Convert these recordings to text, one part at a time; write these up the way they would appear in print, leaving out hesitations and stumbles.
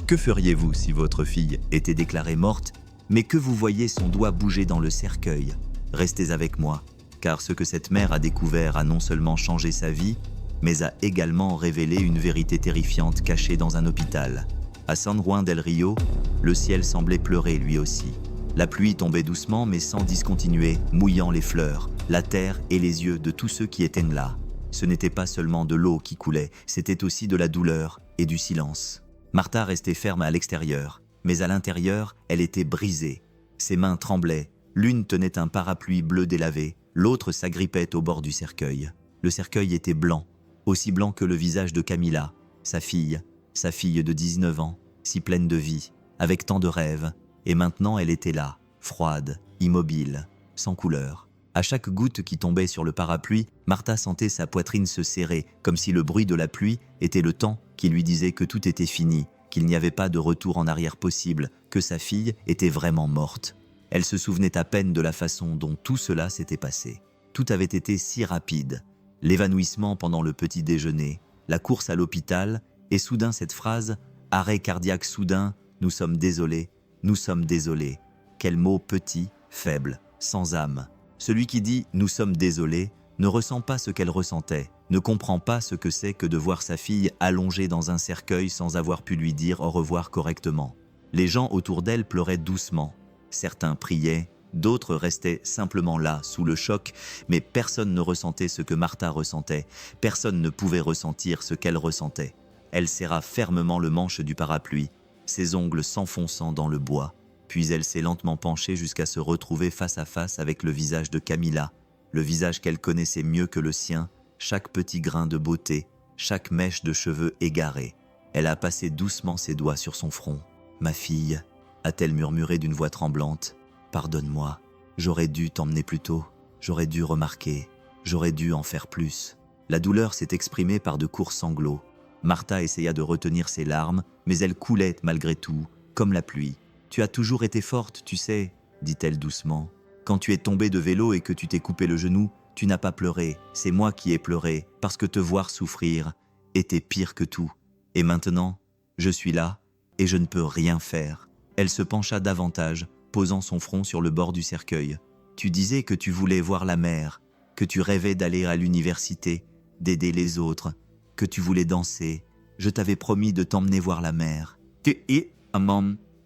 Que feriez-vous si votre fille était déclarée morte, mais que vous voyez son doigt bouger dans le cercueil? Restez avec moi, car ce que cette mère a découvert a non seulement changé sa vie, mais a également révélé une vérité terrifiante cachée dans un hôpital. À San Juan del Rio, le ciel semblait pleurer lui aussi. La pluie tombait doucement mais sans discontinuer, mouillant les fleurs, la terre et les yeux de tous ceux qui étaient là. Ce n'était pas seulement de l'eau qui coulait, c'était aussi de la douleur et du silence. Martha restait ferme à l'extérieur, mais à l'intérieur, elle était brisée. Ses mains tremblaient, l'une tenait un parapluie bleu délavé, l'autre s'agrippait au bord du cercueil. Le cercueil était blanc, aussi blanc que le visage de Camila, sa fille de 19 ans, si pleine de vie, avec tant de rêves, et maintenant elle était là, froide, immobile, sans couleur. À chaque goutte qui tombait sur le parapluie, Martha sentait sa poitrine se serrer, comme si le bruit de la pluie était le temps qui lui disait que tout était fini, qu'il n'y avait pas de retour en arrière possible, que sa fille était vraiment morte. Elle se souvenait à peine de la façon dont tout cela s'était passé. Tout avait été si rapide. L'évanouissement pendant le petit déjeuner, la course à l'hôpital, et soudain cette phrase « arrêt cardiaque soudain, nous sommes désolés ». Quel mot petit, faible, sans âme. Celui qui dit « nous sommes désolés » ne ressent pas ce qu'elle ressentait, ne comprend pas ce que c'est que de voir sa fille allongée dans un cercueil sans avoir pu lui dire au revoir correctement. Les gens autour d'elle pleuraient doucement. Certains priaient, d'autres restaient simplement là, sous le choc, mais personne ne ressentait ce que Martha ressentait, personne ne pouvait ressentir ce qu'elle ressentait. Elle serra fermement le manche du parapluie, ses ongles s'enfonçant dans le bois, puis elle s'est lentement penchée jusqu'à se retrouver face à face avec le visage de Camila, le visage qu'elle connaissait mieux que le sien, chaque petit grain de beauté, chaque mèche de cheveux égarée. Elle a passé doucement ses doigts sur son front. « Ma fille », a-t-elle murmuré d'une voix tremblante, « pardonne-moi, j'aurais dû t'emmener plus tôt, j'aurais dû remarquer, j'aurais dû en faire plus. » La douleur s'est exprimée par de courts sanglots. Martha essaya de retenir ses larmes, mais elles coulaient malgré tout, comme la pluie. « Tu as toujours été forte, tu sais, » dit-elle doucement. « Quand tu es tombée de vélo et que tu t'es coupé le genou, tu n'as pas pleuré, c'est moi qui ai pleuré, parce que te voir souffrir était pire que tout. Et maintenant, je suis là, et je ne peux rien faire. » Elle se pencha davantage, posant son front sur le bord du cercueil. « Tu disais que tu voulais voir la mer, que tu rêvais d'aller à l'université, d'aider les autres, que tu voulais danser. Je t'avais promis de t'emmener voir la mer. »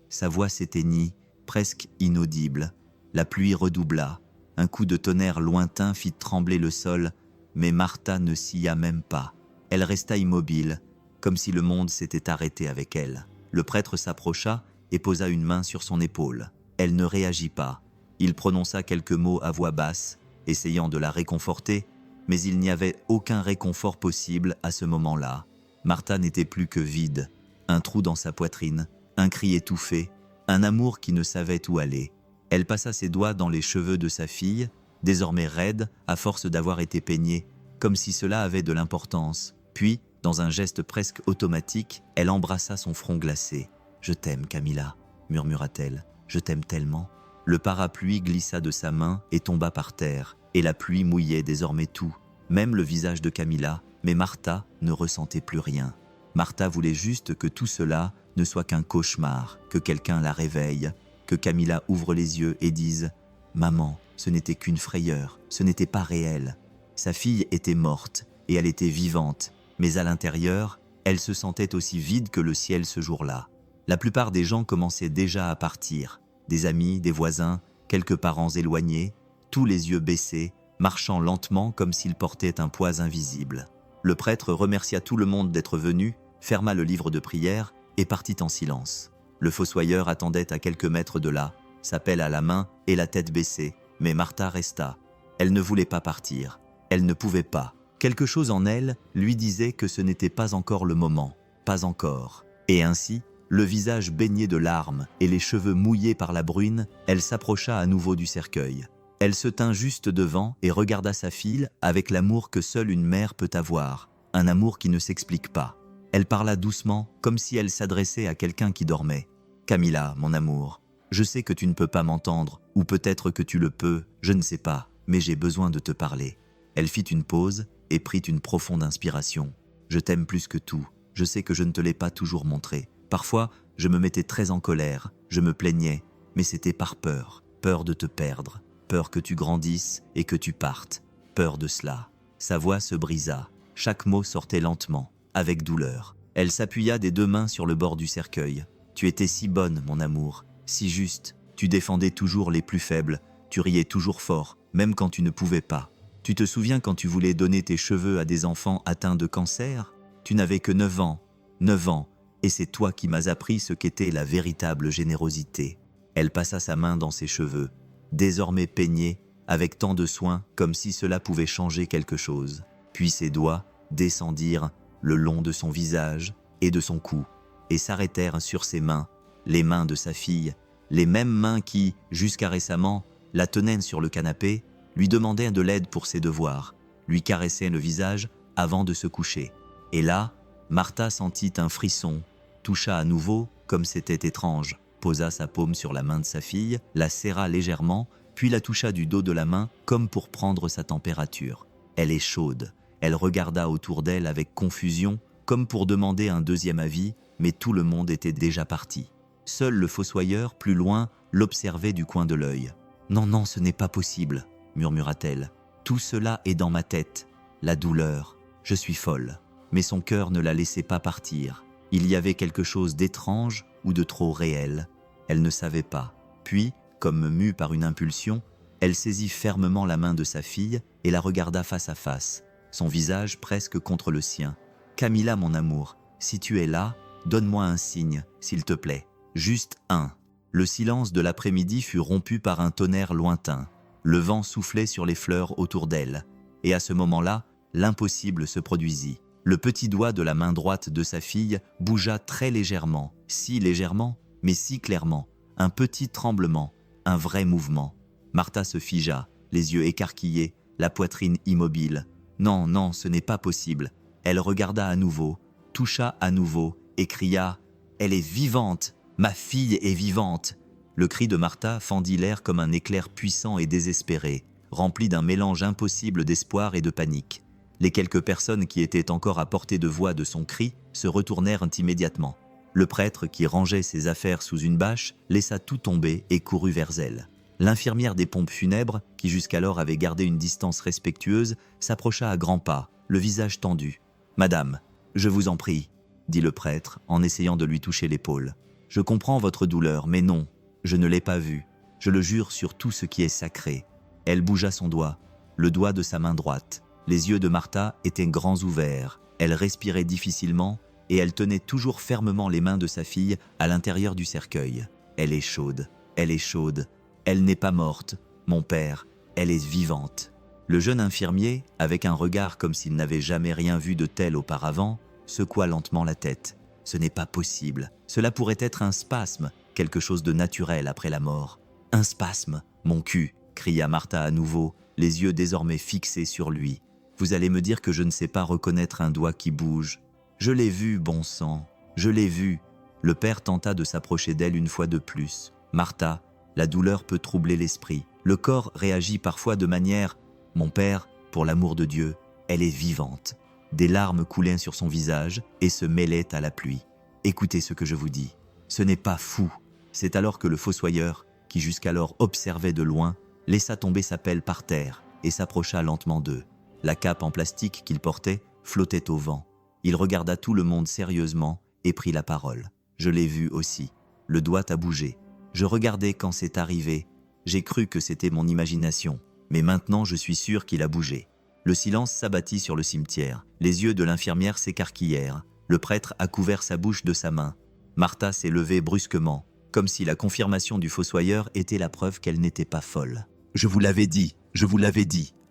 Sa voix s'éteignit, presque inaudible. La pluie redoubla. Un coup de tonnerre lointain fit trembler le sol, mais Martha ne scia même pas. Elle resta immobile, comme si le monde s'était arrêté avec elle. Le prêtre s'approcha et posa une main sur son épaule. Elle ne réagit pas. Il prononça quelques mots à voix basse, essayant de la réconforter, mais il n'y avait aucun réconfort possible à ce moment-là. Martha n'était plus que vide, un trou dans sa poitrine, un cri étouffé, un amour qui ne savait où aller. Elle passa ses doigts dans les cheveux de sa fille, désormais raides à force d'avoir été peignés, comme si cela avait de l'importance. Puis, dans un geste presque automatique, elle embrassa son front glacé. « Je t'aime, Camila », murmura-t-elle. « Je t'aime tellement. » Le parapluie glissa de sa main et tomba par terre, et la pluie mouillait désormais tout, même le visage de Camila, mais Martha ne ressentait plus rien. Martha voulait juste que tout cela ne soit qu'un cauchemar, que quelqu'un la réveille, que Camila ouvre les yeux et dise « Maman, ce n'était qu'une frayeur, ce n'était pas réel. » Sa fille était morte et elle était vivante, mais à l'intérieur, elle se sentait aussi vide que le ciel ce jour-là. La plupart des gens commençaient déjà à partir, des amis, des voisins, quelques parents éloignés, tous les yeux baissés, marchant lentement comme s'ils portaient un poids invisible. Le prêtre remercia tout le monde d'être venu, ferma le livre de prière et partit en silence. Le fossoyeur attendait à quelques mètres de là, sa pelle à la main et la tête baissée, mais Martha resta. Elle ne voulait pas partir, elle ne pouvait pas. Quelque chose en elle lui disait que ce n'était pas encore le moment, pas encore. Et ainsi, le visage baigné de larmes et les cheveux mouillés par la bruine, elle s'approcha à nouveau du cercueil. Elle se tint juste devant et regarda sa fille avec l'amour que seule une mère peut avoir, un amour qui ne s'explique pas. Elle parla doucement, comme si elle s'adressait à quelqu'un qui dormait. « Camila, mon amour, je sais que tu ne peux pas m'entendre, ou peut-être que tu le peux, je ne sais pas, mais j'ai besoin de te parler. » Elle fit une pause et prit une profonde inspiration. « Je t'aime plus que tout, je sais que je ne te l'ai pas toujours montré. Parfois, Je me mettais très en colère, je me plaignais, mais c'était par peur. Peur de te perdre, peur que tu grandisses et que tu partes. Peur de cela. Sa voix se brisa. Chaque mot sortait lentement, avec douleur. Elle s'appuya des 2 mains sur le bord du cercueil. Tu étais si bonne, mon amour, si juste. Tu défendais toujours les plus faibles. Tu riais toujours fort, même quand tu ne pouvais pas. Tu te souviens quand tu voulais donner tes cheveux à des enfants atteints de cancer? Tu n'avais que 9 ans. 9 ans. Et c'est toi qui m'as appris ce qu'était la véritable générosité. Elle passa sa main dans ses cheveux, désormais peignés, avec tant de soin, comme si cela pouvait changer quelque chose. Puis ses doigts descendirent le long de son visage et de son cou, et s'arrêtèrent sur ses mains, les mains de sa fille, les mêmes mains qui, jusqu'à récemment, la tenaient sur le canapé, lui demandaient de l'aide pour ses devoirs, lui caressaient le visage avant de se coucher. Et là, Martha sentit un frisson, toucha à nouveau, comme c'était étrange, posa sa paume sur la main de sa fille, la serra légèrement, puis la toucha du dos de la main comme pour prendre sa température. Elle est chaude. Elle regarda autour d'elle avec confusion, comme pour demander un deuxième avis, mais tout le monde était déjà parti. Seul le fossoyeur, plus loin, l'observait du coin de l'œil. « Non, non, ce n'est pas possible », murmura-t-elle. « Tout cela est dans ma tête. La douleur. Je suis folle. » Mais son cœur ne la laissait pas partir. Il y avait quelque chose d'étrange ou de trop réel. Elle ne savait pas. Puis, comme mue par une impulsion, elle saisit fermement la main de sa fille et la regarda face à face, son visage presque contre le sien. « Camilla, mon amour, si tu es là, donne-moi un signe, s'il te plaît. Juste un. » Le silence de l'après-midi fut rompu par un tonnerre lointain. Le vent soufflait sur les fleurs autour d'elle. Et à ce moment-là, l'impossible se produisit. Le petit doigt de la main droite de sa fille bougea très légèrement, si légèrement, mais si clairement. Un petit tremblement, un vrai mouvement. Martha se figea, les yeux écarquillés, la poitrine immobile. Non, non, ce n'est pas possible. Elle regarda à nouveau, toucha à nouveau et cria « Elle est vivante! Ma fille est vivante !» Le cri de Martha fendit l'air comme un éclair puissant et désespéré, rempli d'un mélange impossible d'espoir et de panique. Les quelques personnes qui étaient encore à portée de voix de son cri se retournèrent immédiatement. Le prêtre, qui rangeait ses affaires sous une bâche, laissa tout tomber et courut vers elle. L'infirmière des pompes funèbres, qui jusqu'alors avait gardé une distance respectueuse, s'approcha à grands pas, le visage tendu. « Madame, je vous en prie, » dit le prêtre en essayant de lui toucher l'épaule. « Je comprends votre douleur, mais non, je ne l'ai pas vue. Je le jure sur tout ce qui est sacré. » Elle bougea son doigt, le doigt de sa main droite. Les yeux de Martha étaient grands ouverts. Elle respirait difficilement et elle tenait toujours fermement les mains de sa fille à l'intérieur du cercueil. « Elle est chaude, elle est chaude. Elle n'est pas morte, mon père, elle est vivante. » Le jeune infirmier, avec un regard comme s'il n'avait jamais rien vu de tel auparavant, secoua lentement la tête. « Ce n'est pas possible. Cela pourrait être un spasme, quelque chose de naturel après la mort. »« Un spasme, mon cul !» cria Martha à nouveau, les yeux désormais fixés sur lui. « Vous allez me dire que je ne sais pas reconnaître un doigt qui bouge. Je l'ai vu, bon sang, je l'ai vu. » Le père tenta de s'approcher d'elle une fois de plus. « Martha, la douleur peut troubler l'esprit. Le corps réagit parfois de manière... Mon père, pour l'amour de Dieu, elle est vivante. » Des larmes coulaient sur son visage et se mêlaient à la pluie. « Écoutez ce que je vous dis. Ce n'est pas fou. » C'est alors que le fossoyeur, qui jusqu'alors observait de loin, laissa tomber sa pelle par terre et s'approcha lentement d'eux. La cape en plastique qu'il portait flottait au vent. Il regarda tout le monde sérieusement et prit la parole. « Je l'ai vu aussi. Le doigt a bougé. Je regardais quand c'est arrivé. J'ai cru que c'était mon imagination. Mais maintenant, je suis sûr qu'il a bougé. » Le silence s'abattit sur le cimetière. Les yeux de l'infirmière s'écarquillèrent. Le prêtre a couvert sa bouche de sa main. Martha s'est levée brusquement, comme si la confirmation du fossoyeur était la preuve qu'elle n'était pas folle. « Je vous l'avais dit,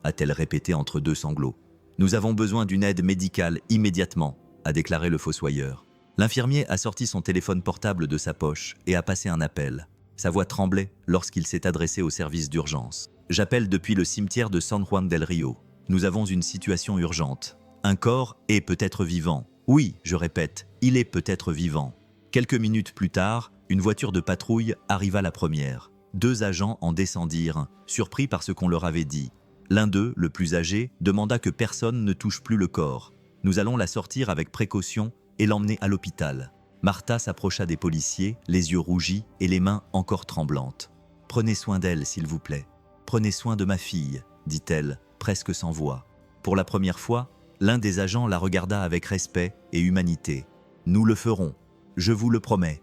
a-t-elle répété entre deux sanglots. « Nous avons besoin d'une aide médicale immédiatement, a déclaré le fossoyeur. L'infirmier a sorti son téléphone portable de sa poche et a passé un appel. Sa voix tremblait lorsqu'il s'est adressé au service d'urgence. « J'appelle depuis le cimetière de San Juan del Rio. Nous avons une situation urgente. Un corps est peut-être vivant. Oui, je répète, il est peut-être vivant. » Quelques minutes plus tard, une voiture de patrouille arriva la première. 2 agents en descendirent, surpris par ce qu'on leur avait dit. L'un d'eux, le plus âgé, demanda que personne ne touche plus le corps. « Nous allons la sortir avec précaution et l'emmener à l'hôpital. » Martha s'approcha des policiers, les yeux rougis et les mains encore tremblantes. « Prenez soin d'elle, s'il vous plaît. Prenez soin de ma fille, dit-elle, presque sans voix. Pour la première fois, l'un des agents la regarda avec respect et humanité. « Nous le ferons, je vous le promets. »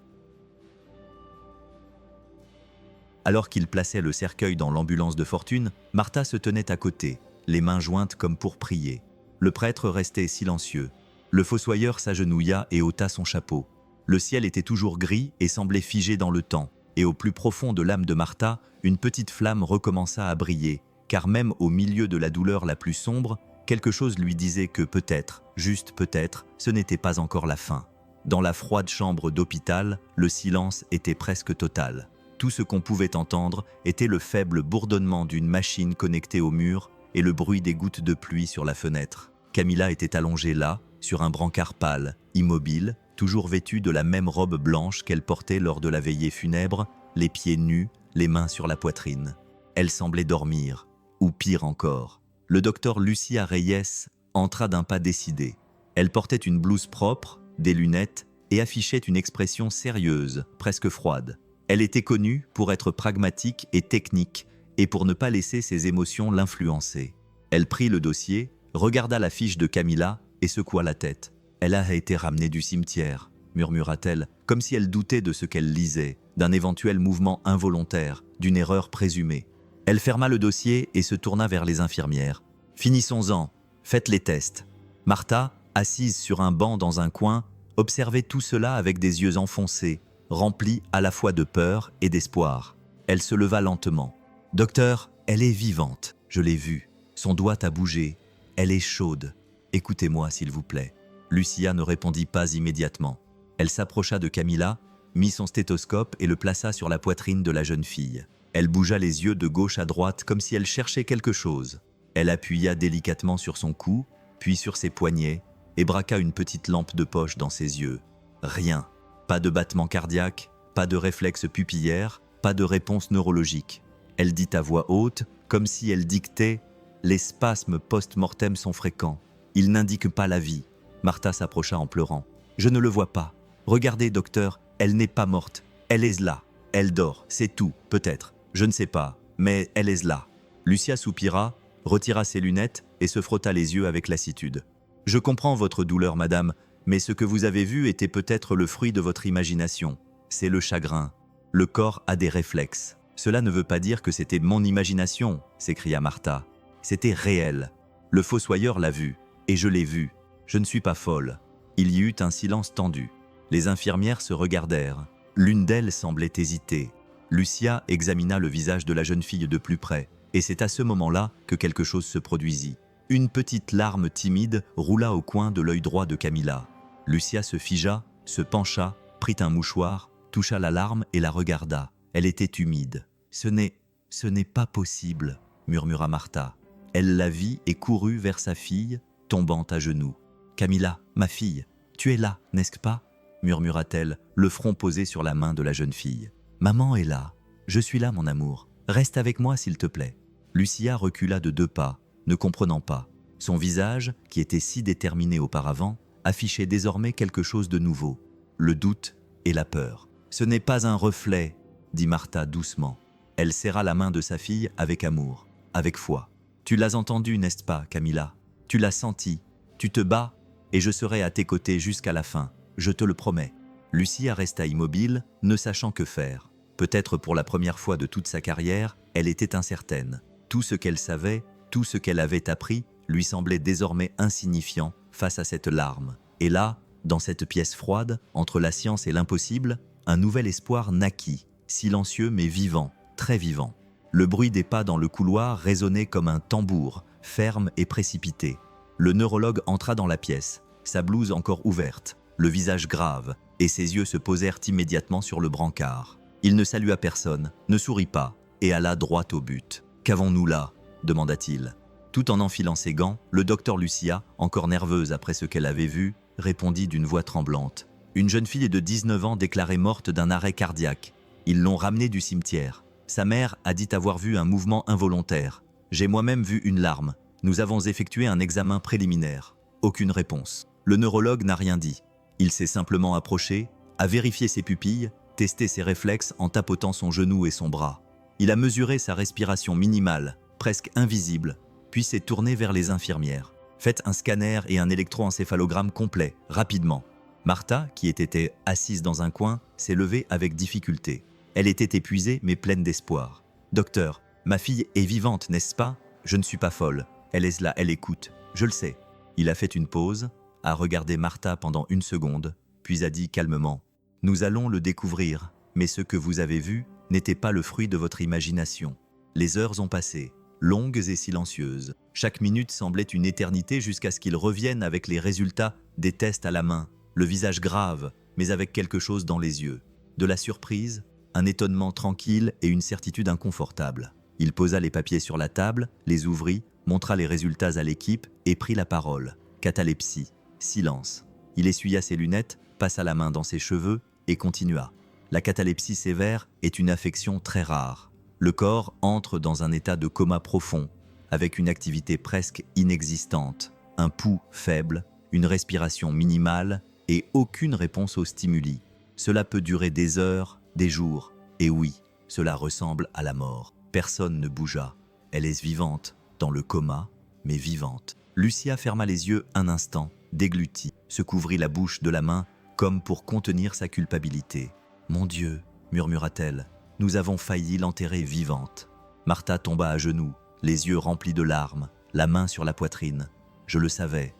Alors qu'il plaçait le cercueil dans l'ambulance de fortune, Martha se tenait à côté, les mains jointes comme pour prier. Le prêtre restait silencieux. Le fossoyeur s'agenouilla et ôta son chapeau. Le ciel était toujours gris et semblait figé dans le temps, et au plus profond de l'âme de Martha, une petite flamme recommença à briller, car même au milieu de la douleur la plus sombre, quelque chose lui disait que peut-être, juste peut-être, ce n'était pas encore la fin. Dans la froide chambre d'hôpital, le silence était presque total. Tout ce qu'on pouvait entendre était le faible bourdonnement d'une machine connectée au mur et le bruit des gouttes de pluie sur la fenêtre. Camilla était allongée là, sur un brancard pâle, immobile, toujours vêtue de la même robe blanche qu'elle portait lors de la veillée funèbre, les pieds nus, les mains sur la poitrine. Elle semblait dormir, ou pire encore. Le docteur Lucia Reyes entra d'un pas décidé. Elle portait une blouse propre, des lunettes et affichait une expression sérieuse, presque froide. Elle était connue pour être pragmatique et technique et pour ne pas laisser ses émotions l'influencer. Elle prit le dossier, regarda la fiche de Camilla et secoua la tête. « Elle a été ramenée du cimetière », murmura-t-elle, comme si elle doutait de ce qu'elle lisait, d'un éventuel mouvement involontaire, d'une erreur présumée. Elle ferma le dossier et se tourna vers les infirmières. « Finissons-en, faites les tests. » Martha, assise sur un banc dans un coin, observait tout cela avec des yeux enfoncés, remplis à la fois de peur et d'espoir. Elle se leva lentement. « Docteur, elle est vivante, je l'ai vue. Son doigt a bougé. Elle est chaude. Écoutez-moi, s'il vous plaît. » Lucia ne répondit pas immédiatement. Elle s'approcha de Camilla, mit son stéthoscope et le plaça sur la poitrine de la jeune fille. Elle bougea les yeux de gauche à droite comme si elle cherchait quelque chose. Elle appuya délicatement sur son cou, puis sur ses poignets, et braqua une petite lampe de poche dans ses yeux. Rien. Pas de battement cardiaque, pas de réflexe pupillaire, pas de réponse neurologique. Elle dit à voix haute, comme si elle dictait « Les spasmes post-mortem sont fréquents. Ils n'indiquent pas la vie. » Martha s'approcha en pleurant. « Je ne le vois pas. Regardez, docteur, elle n'est pas morte. Elle est là. Elle dort, c'est tout, peut-être. Je ne sais pas, mais elle est là. » Lucia soupira, retira ses lunettes et se frotta les yeux avec lassitude. « Je comprends votre douleur, madame, mais ce que vous avez vu était peut-être le fruit de votre imagination. C'est le chagrin. Le corps a des réflexes. Cela ne veut pas dire que c'était mon imagination, s'écria Martha. C'était réel. Le fossoyeur l'a vu, et je l'ai vu. Je ne suis pas folle. » Il y eut un silence tendu. Les infirmières se regardèrent. L'une d'elles semblait hésiter. Lucia examina le visage de la jeune fille de plus près, et c'est à ce moment-là que quelque chose se produisit. Une petite larme timide roula au coin de l'œil droit de Camilla. Lucia se figea, se pencha, prit un mouchoir, toucha la larme et la regarda. Elle était humide. « Ce n'est pas possible », murmura Martha. Elle la vit et courut vers sa fille, tombant à genoux. « Camilla, ma fille, tu es là, n'est-ce pas ?» murmura-t-elle, le front posé sur la main de la jeune fille. « Maman est là. Je suis là, mon amour. Reste avec moi, s'il te plaît. » Lucia recula de 2 pas, ne comprenant pas. Son visage, qui était si déterminé auparavant, affichait désormais quelque chose de nouveau, le doute et la peur. « Ce n'est pas un reflet, » dit Martha doucement. Elle serra la main de sa fille avec amour, avec foi. « Tu l'as entendu, n'est-ce pas, Camilla? Tu l'as senti. Tu te bats et je serai à tes côtés jusqu'à la fin, je te le promets. » Lucia resta immobile, ne sachant que faire. Peut-être pour la première fois de toute sa carrière, elle était incertaine. Tout ce qu'elle savait, tout ce qu'elle avait appris, lui semblait désormais insignifiant face à cette larme. Et là, dans cette pièce froide, entre la science et l'impossible, un nouvel espoir naquit, silencieux mais vivant, très vivant. Le bruit des pas dans le couloir résonnait comme un tambour, ferme et précipité. Le neurologue entra dans la pièce, sa blouse encore ouverte, le visage grave, et ses yeux se posèrent immédiatement sur le brancard. Il ne salua personne, ne sourit pas, et alla droit au but. « Qu'avons-nous là ?» demanda-t-il. Tout en enfilant ses gants, le docteur Lucia, encore nerveuse après ce qu'elle avait vu, répondit d'une voix tremblante. « Une jeune fille de 19 ans déclarée morte d'un arrêt cardiaque. Ils l'ont ramenée du cimetière. Sa mère a dit avoir vu un mouvement involontaire. J'ai moi-même vu une larme. Nous avons effectué un examen préliminaire. Aucune réponse. Le neurologue n'a rien dit. Il s'est simplement approché, a vérifié ses pupilles, testé ses réflexes en tapotant son genou et son bras. Il a mesuré sa respiration minimale, presque invisible, puis s'est tourné vers les infirmières. Faites un scanner et un électroencéphalogramme complet, rapidement. Martha, qui était assise dans un coin, s'est levée avec difficulté. Elle était épuisée mais pleine d'espoir. « Docteur, ma fille est vivante, n'est-ce pas? Je ne suis pas folle. Elle est là, elle écoute. Je le sais. » Il a fait une pause, a regardé Martha pendant 1 seconde, puis a dit calmement « Nous allons le découvrir, mais ce que vous avez vu n'était pas le fruit de votre imagination. » Les heures ont passé, longues et silencieuses. Chaque minute semblait une éternité jusqu'à ce qu'il revienne avec les résultats des tests à la main, le visage grave, mais avec quelque chose dans les yeux. De la surprise, un étonnement tranquille et une certitude inconfortable. Il posa les papiers sur la table, les ouvrit, montra les résultats à l'équipe et prit la parole. Catalepsie. Silence. Il essuya ses lunettes, passa la main dans ses cheveux et continua. La catalepsie sévère est une affection très rare. Le corps entre dans un état de coma profond, avec une activité presque inexistante, un pouls faible, une respiration minimale et aucune réponse aux stimuli. Cela peut durer des heures, des jours, et oui, cela ressemble à la mort. Personne ne bougea. Elle est vivante, dans le coma, mais vivante. Lucia ferma les yeux un instant, déglutit, se couvrit la bouche de la main comme pour contenir sa culpabilité. « Mon Dieu !» murmura-t-elle, « nous avons failli l'enterrer vivante. » Martha tomba à genoux, les yeux remplis de larmes, la main sur la poitrine. « Je le savais,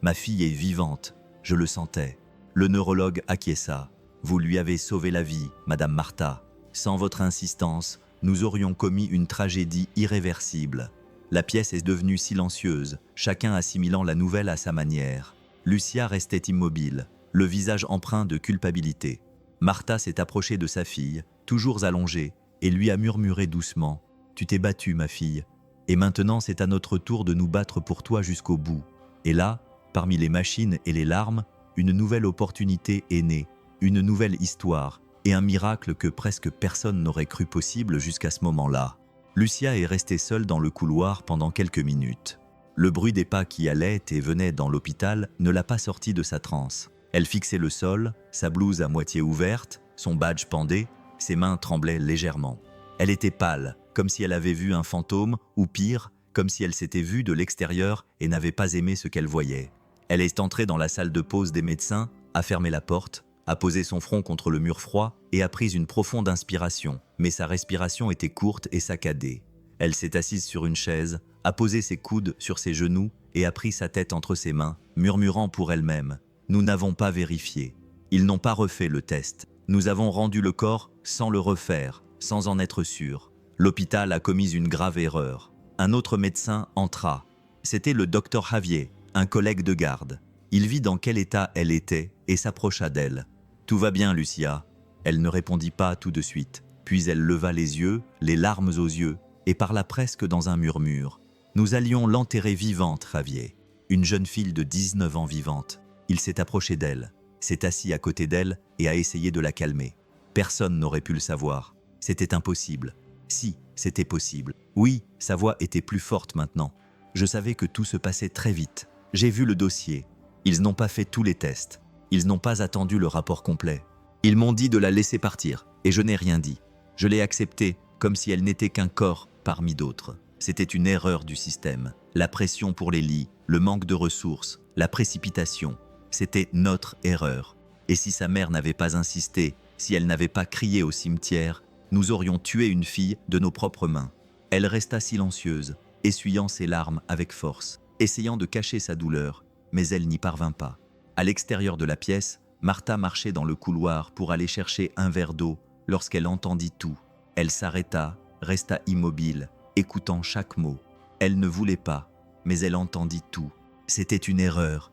ma fille est vivante, je le sentais. » Le neurologue acquiesça. « Vous lui avez sauvé la vie, Madame Martha. Sans votre insistance, nous aurions commis une tragédie irréversible. » La pièce est devenue silencieuse, chacun assimilant la nouvelle à sa manière. Lucia restait immobile, le visage empreint de culpabilité. Martha s'est approchée de sa fille, toujours allongée, et lui a murmuré doucement « Tu t'es battue, ma fille, et maintenant c'est à notre tour de nous battre pour toi jusqu'au bout. » Et là, parmi les machines et les larmes, une nouvelle opportunité est née, une nouvelle histoire, et un miracle que presque personne n'aurait cru possible jusqu'à ce moment-là. Lucia est restée seule dans le couloir pendant quelques minutes. Le bruit des pas qui allaient et venaient dans l'hôpital ne l'a pas sortie de sa transe. Elle fixait le sol, sa blouse à moitié ouverte, son badge pendait, ses mains tremblaient légèrement. Elle était pâle, comme si elle avait vu un fantôme, ou pire, comme si elle s'était vue de l'extérieur et n'avait pas aimé ce qu'elle voyait. Elle est entrée dans la salle de pause des médecins, a fermé la porte, a posé son front contre le mur froid et a pris une profonde inspiration, mais sa respiration était courte et saccadée. Elle s'est assise sur une chaise, a posé ses coudes sur ses genoux et a pris sa tête entre ses mains, murmurant pour elle-même « Nous n'avons pas vérifié. Ils n'ont pas refait le test. Nous avons rendu le corps sans le refaire, sans en être sûr. L'hôpital a commis une grave erreur. » Un autre médecin entra. C'était le docteur Javier, un collègue de garde. Il vit dans quel état elle était et s'approcha d'elle. « Tout va bien, Lucia. » Elle ne répondit pas tout de suite. Puis elle leva les yeux, les larmes aux yeux, et parla presque dans un murmure. « Nous allions l'enterrer vivante, Javier. » Une jeune fille de 19 ans vivante. Il s'est approché d'elle, s'est assis à côté d'elle et a essayé de la calmer. Personne n'aurait pu le savoir. C'était impossible. Si, c'était possible. Oui, sa voix était plus forte maintenant. Je savais que tout se passait très vite. J'ai vu le dossier. Ils n'ont pas fait tous les tests. Ils n'ont pas attendu le rapport complet. Ils m'ont dit de la laisser partir, et je n'ai rien dit. Je l'ai acceptée comme si elle n'était qu'un corps parmi d'autres. C'était une erreur du système. La pression pour les lits, le manque de ressources, la précipitation. C'était notre erreur. Et si sa mère n'avait pas insisté, si elle n'avait pas crié au cimetière, nous aurions tué une fille de nos propres mains. Elle resta silencieuse, essuyant ses larmes avec force, essayant de cacher sa douleur, mais elle n'y parvint pas. À l'extérieur de la pièce, Martha marchait dans le couloir pour aller chercher un verre d'eau lorsqu'elle entendit tout. Elle s'arrêta, resta immobile, écoutant chaque mot. Elle ne voulait pas, mais elle entendit tout. C'était une erreur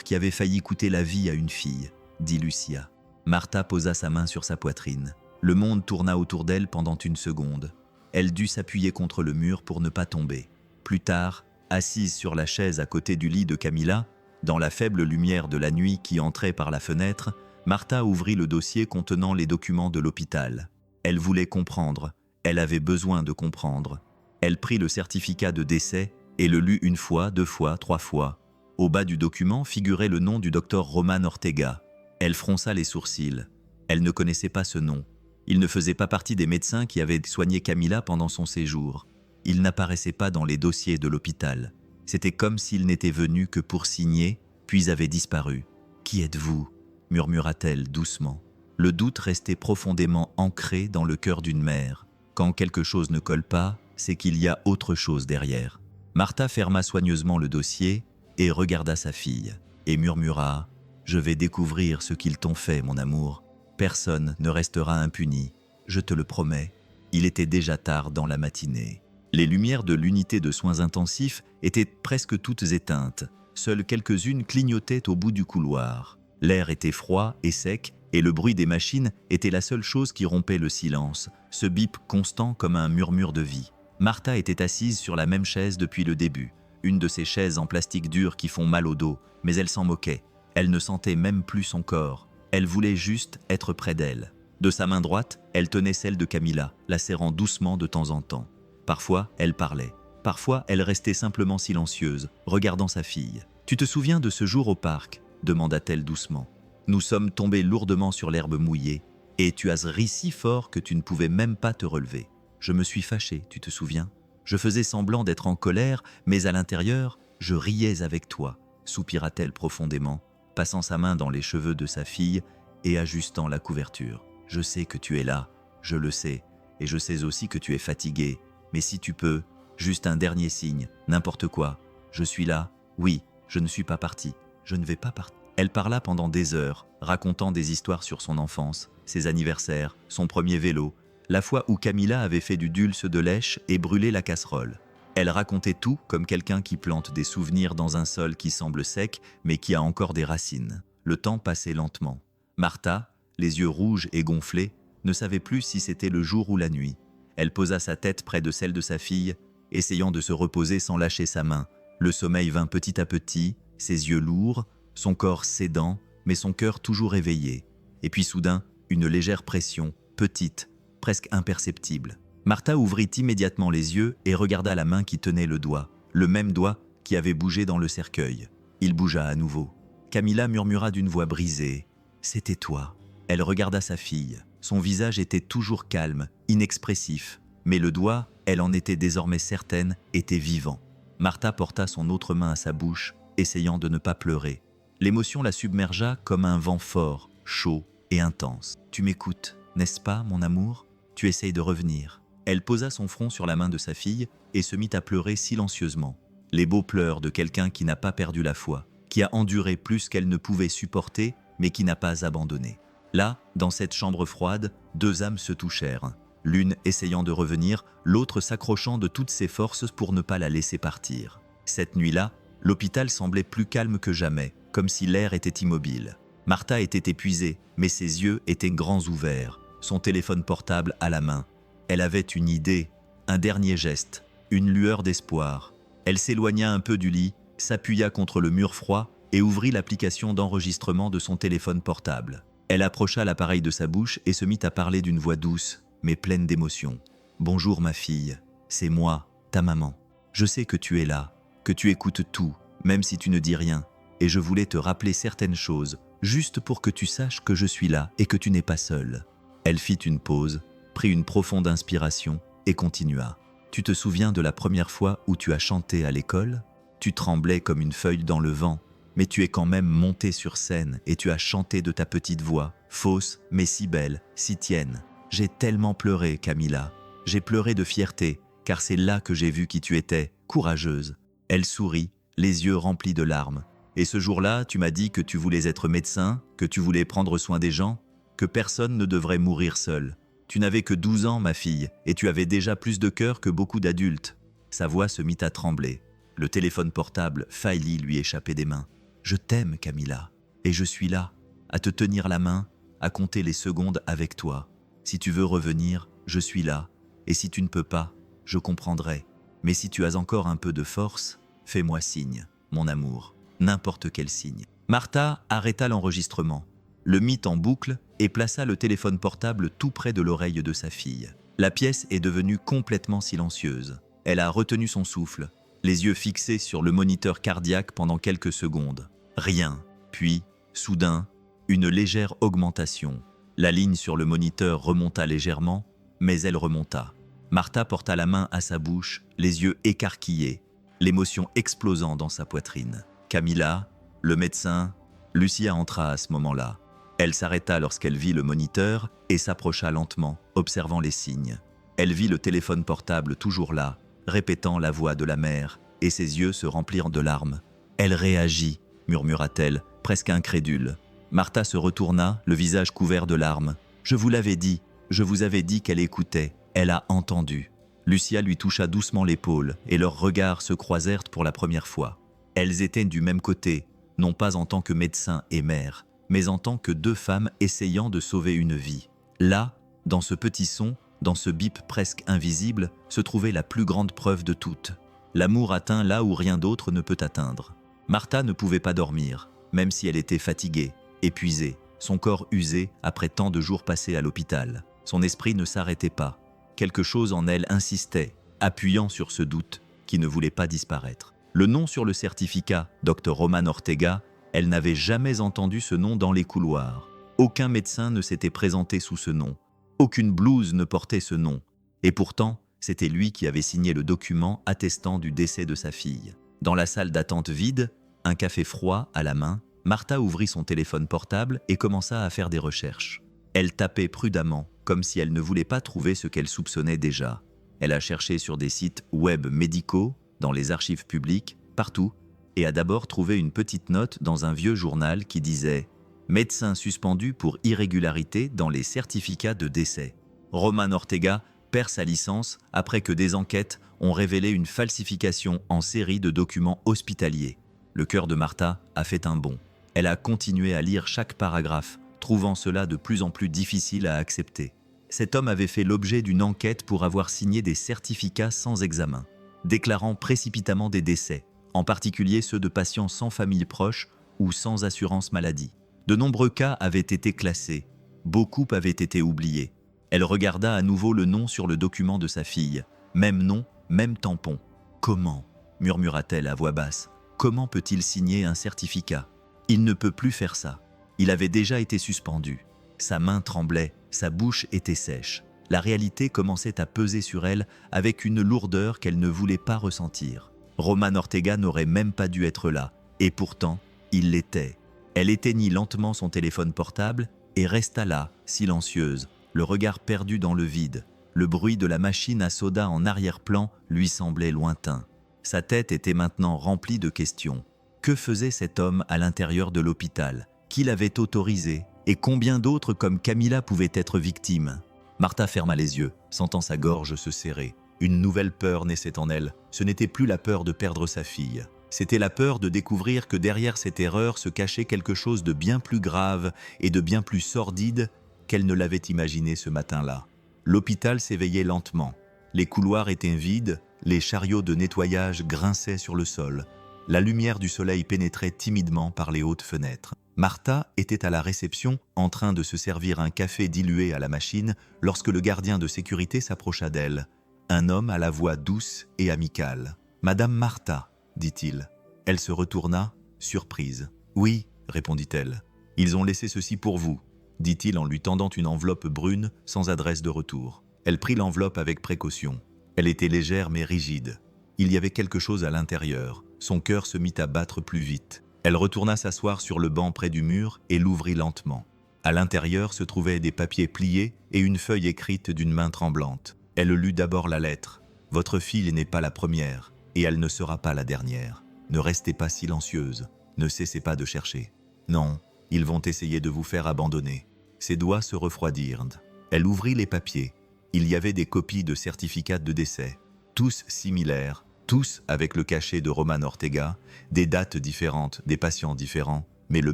qui avait failli coûter la vie à une fille, dit Lucia. Martha posa sa main sur sa poitrine. Le monde tourna autour d'elle pendant une seconde. Elle dut s'appuyer contre le mur pour ne pas tomber. Plus tard, assise sur la chaise à côté du lit de Camilla, dans la faible lumière de la nuit qui entrait par la fenêtre, Martha ouvrit le dossier contenant les documents de l'hôpital. Elle voulait comprendre, elle avait besoin de comprendre. Elle prit le certificat de décès et le lut 1 fois, 2 fois, 3 fois. Au bas du document figurait le nom du docteur Roman Ortega. Elle fronça les sourcils. Elle ne connaissait pas ce nom. Il ne faisait pas partie des médecins qui avaient soigné Camilla pendant son séjour. Il n'apparaissait pas dans les dossiers de l'hôpital. C'était comme s'il n'était venu que pour signer, puis avait disparu. « Qui êtes-vous » murmura-t-elle doucement. Le doute restait profondément ancré dans le cœur d'une mère. Quand quelque chose ne colle pas, c'est qu'il y a autre chose derrière. Martha ferma soigneusement le dossier et regarda sa fille, et murmura « Je vais découvrir ce qu'ils t'ont fait, mon amour. Personne ne restera impuni, je te le promets. » Il était déjà tard dans la matinée. Les lumières de l'unité de soins intensifs étaient presque toutes éteintes. Seules quelques-unes clignotaient au bout du couloir. L'air était froid et sec, et le bruit des machines était la seule chose qui rompait le silence, ce bip constant comme un murmure de vie. Martha était assise sur la même chaise depuis le début, une de ces chaises en plastique dur qui font mal au dos, mais elle s'en moquait. Elle ne sentait même plus son corps. Elle voulait juste être près d'elle. De sa main droite, elle tenait celle de Camilla, la serrant doucement de temps en temps. Parfois, elle parlait. Parfois, elle restait simplement silencieuse, regardant sa fille. « Tu te souviens de ce jour au parc ?» demanda-t-elle doucement. « Nous sommes tombés lourdement sur l'herbe mouillée, et tu as ri si fort que tu ne pouvais même pas te relever. Je me suis fâchée, tu te souviens? Je faisais semblant d'être en colère, mais à l'intérieur, je riais avec toi, » soupira-t-elle profondément, passant sa main dans les cheveux de sa fille et ajustant la couverture. « Je sais que tu es là, je le sais, et je sais aussi que tu es fatiguée, mais si tu peux, juste un dernier signe, n'importe quoi. Je suis là, oui, je ne suis pas partie, je ne vais pas partir. » Elle parla pendant des heures, racontant des histoires sur son enfance, ses anniversaires, son premier vélo, la fois où Camilla avait fait du dulce de lèche et brûlé la casserole. Elle racontait tout comme quelqu'un qui plante des souvenirs dans un sol qui semble sec, mais qui a encore des racines. Le temps passait lentement. Martha, les yeux rouges et gonflés, ne savait plus si c'était le jour ou la nuit. Elle posa sa tête près de celle de sa fille, essayant de se reposer sans lâcher sa main. Le sommeil vint petit à petit, ses yeux lourds, son corps cédant, mais son cœur toujours éveillé. Et puis soudain, une légère pression, petite, presque imperceptible. Martha ouvrit immédiatement les yeux et regarda la main qui tenait le doigt, le même doigt qui avait bougé dans le cercueil. Il bougea à nouveau. Camilla murmura d'une voix brisée « C'était toi ». Elle regarda sa fille. Son visage était toujours calme, inexpressif, mais le doigt, elle en était désormais certaine, était vivant. Martha porta son autre main à sa bouche, essayant de ne pas pleurer. L'émotion la submergea comme un vent fort, chaud et intense. « Tu m'écoutes, n'est-ce pas, mon amour? Tu essayes de revenir. » Elle posa son front sur la main de sa fille et se mit à pleurer silencieusement. Les beaux pleurs de quelqu'un qui n'a pas perdu la foi, qui a enduré plus qu'elle ne pouvait supporter, mais qui n'a pas abandonné. Là, dans cette chambre froide, deux âmes se touchèrent. L'une essayant de revenir, l'autre s'accrochant de toutes ses forces pour ne pas la laisser partir. Cette nuit-là, l'hôpital semblait plus calme que jamais, comme si l'air était immobile. Martha était épuisée, mais ses yeux étaient grands ouverts, son téléphone portable à la main. Elle avait une idée, un dernier geste, une lueur d'espoir. Elle s'éloigna un peu du lit, s'appuya contre le mur froid et ouvrit l'application d'enregistrement de son téléphone portable. Elle approcha l'appareil de sa bouche et se mit à parler d'une voix douce, mais pleine d'émotion. « Bonjour ma fille, c'est moi, ta maman. Je sais que tu es là, que tu écoutes tout, même si tu ne dis rien, et je voulais te rappeler certaines choses, juste pour que tu saches que je suis là et que tu n'es pas seule. » Elle fit une pause, prit une profonde inspiration et continua. « Tu te souviens de la première fois où tu as chanté à l'école? Tu tremblais comme une feuille dans le vent, mais tu es quand même montée sur scène et tu as chanté de ta petite voix, fausse mais si belle, si tienne. J'ai tellement pleuré, Camilla. J'ai pleuré de fierté, car c'est là que j'ai vu qui tu étais, courageuse. » Elle sourit, les yeux remplis de larmes. « Et ce jour-là, tu m'as dit que tu voulais être médecin, que tu voulais prendre soin des gens, que personne ne devrait mourir seul. Tu n'avais que 12 ans, ma fille, et tu avais déjà plus de cœur que beaucoup d'adultes. » Sa voix se mit à trembler. Le téléphone portable faillit lui échapper des mains. « Je t'aime, Camilla, et je suis là, à te tenir la main, à compter les secondes avec toi. Si tu veux revenir, je suis là, et si tu ne peux pas, je comprendrai. Mais si tu as encore un peu de force, fais-moi signe, mon amour, n'importe quel signe. » Martha arrêta l'enregistrement, le mit en boucle et plaça le téléphone portable tout près de l'oreille de sa fille. La pièce est devenue complètement silencieuse. Elle a retenu son souffle, les yeux fixés sur le moniteur cardiaque pendant quelques secondes. Rien. Puis, soudain, Une légère augmentation. La ligne sur le moniteur remonta légèrement, mais elle remonta. Martha porta la main à sa bouche, les yeux écarquillés, l'émotion explosant dans sa poitrine. Camilla, le médecin, Lucia entra à ce moment-là. Elle s'arrêta lorsqu'elle vit le moniteur et s'approcha lentement, observant les signes. Elle vit le téléphone portable toujours là, répétant la voix de la mère, et ses yeux se remplirent de larmes. « Elle réagit », murmura-t-elle, presque incrédule. Martha se retourna, le visage couvert de larmes. « Je vous l'avais dit, je vous avais dit qu'elle écoutait, elle a entendu. » Lucia lui toucha doucement l'épaule, et leurs regards se croisèrent pour la première fois. Elles étaient du même côté, non pas en tant que médecin et mère, mais en tant que deux femmes essayant de sauver une vie. Là, dans ce petit son, dans ce bip presque invisible, se trouvait la plus grande preuve de toutes. L'amour atteint là où rien d'autre ne peut atteindre. Martha ne pouvait pas dormir, même si elle était fatiguée, épuisée, son corps usé après tant de jours passés à l'hôpital. Son esprit ne s'arrêtait pas. Quelque chose en elle insistait, appuyant sur ce doute qui ne voulait pas disparaître. Le nom sur le certificat, Dr Roman Ortega, elle n'avait jamais entendu ce nom dans les couloirs. Aucun médecin ne s'était présenté sous ce nom. Aucune blouse ne portait ce nom. Et pourtant, c'était lui qui avait signé le document attestant du décès de sa fille. Dans la salle d'attente vide, un café froid à la main, Martha ouvrit son téléphone portable et commença à faire des recherches. Elle tapait prudemment, comme si elle ne voulait pas trouver ce qu'elle soupçonnait déjà. Elle a cherché sur des sites web médicaux, dans les archives publiques, partout, et a d'abord trouvé une petite note dans un vieux journal qui disait « Médecin suspendu pour irrégularité dans les certificats de décès ». Roman Ortega perd sa licence après que des enquêtes ont révélé une falsification en série de documents hospitaliers. Le cœur de Martha a fait un bond. Elle a continué à lire chaque paragraphe, trouvant cela de plus en plus difficile à accepter. Cet homme avait fait l'objet d'une enquête pour avoir signé des certificats sans examen, déclarant précipitamment des décès, en particulier ceux de patients sans famille proche ou sans assurance maladie. De nombreux cas avaient été classés, beaucoup avaient été oubliés. Elle regarda à nouveau le nom sur le document de sa fille. Même nom, même tampon. « Comment ?» murmura-t-elle à voix basse. « Comment peut-il signer un certificat ? Il ne peut plus faire ça. Il avait déjà été suspendu. » Sa main tremblait, sa bouche était sèche. La réalité commençait à peser sur elle avec une lourdeur qu'elle ne voulait pas ressentir. Roman Ortega n'aurait même pas dû être là, et pourtant, il l'était. Elle éteignit lentement son téléphone portable et resta là, silencieuse, le regard perdu dans le vide. Le bruit de la machine à soda en arrière-plan lui semblait lointain. Sa tête était maintenant remplie de questions. Que faisait cet homme à l'intérieur de l'hôpital? Qui l'avait autorisé? Et combien d'autres comme Camilla pouvaient être victimes? Martha ferma les yeux, sentant sa gorge se serrer. Une nouvelle peur naissait en elle. Ce n'était plus la peur de perdre sa fille. C'était la peur de découvrir que derrière cette erreur se cachait quelque chose de bien plus grave et de bien plus sordide qu'elle ne l'avait imaginé ce matin-là. L'hôpital s'éveillait lentement. Les couloirs étaient vides, les chariots de nettoyage grinçaient sur le sol. La lumière du soleil pénétrait timidement par les hautes fenêtres. Martha était à la réception, en train de se servir un café dilué à la machine, lorsque le gardien de sécurité s'approcha d'elle. Un homme à la voix douce et amicale. « Madame Martha », dit-il. Elle se retourna, surprise. « Oui », répondit-elle. « Ils ont laissé ceci pour vous », dit-il en lui tendant une enveloppe brune sans adresse de retour. Elle prit l'enveloppe avec précaution. Elle était légère mais rigide. Il y avait quelque chose à l'intérieur. Son cœur se mit à battre plus vite. Elle retourna s'asseoir sur le banc près du mur et l'ouvrit lentement. À l'intérieur se trouvaient des papiers pliés et une feuille écrite d'une main tremblante. Elle lut d'abord la lettre. « Votre fille n'est pas la première, et elle ne sera pas la dernière. Ne restez pas silencieuse. Ne cessez pas de chercher. Non, ils vont essayer de vous faire abandonner. » Ses doigts se refroidirent. Elle ouvrit les papiers. Il y avait des copies de certificats de décès, tous similaires, tous avec le cachet de Roman Ortega, des dates différentes, des patients différents, mais le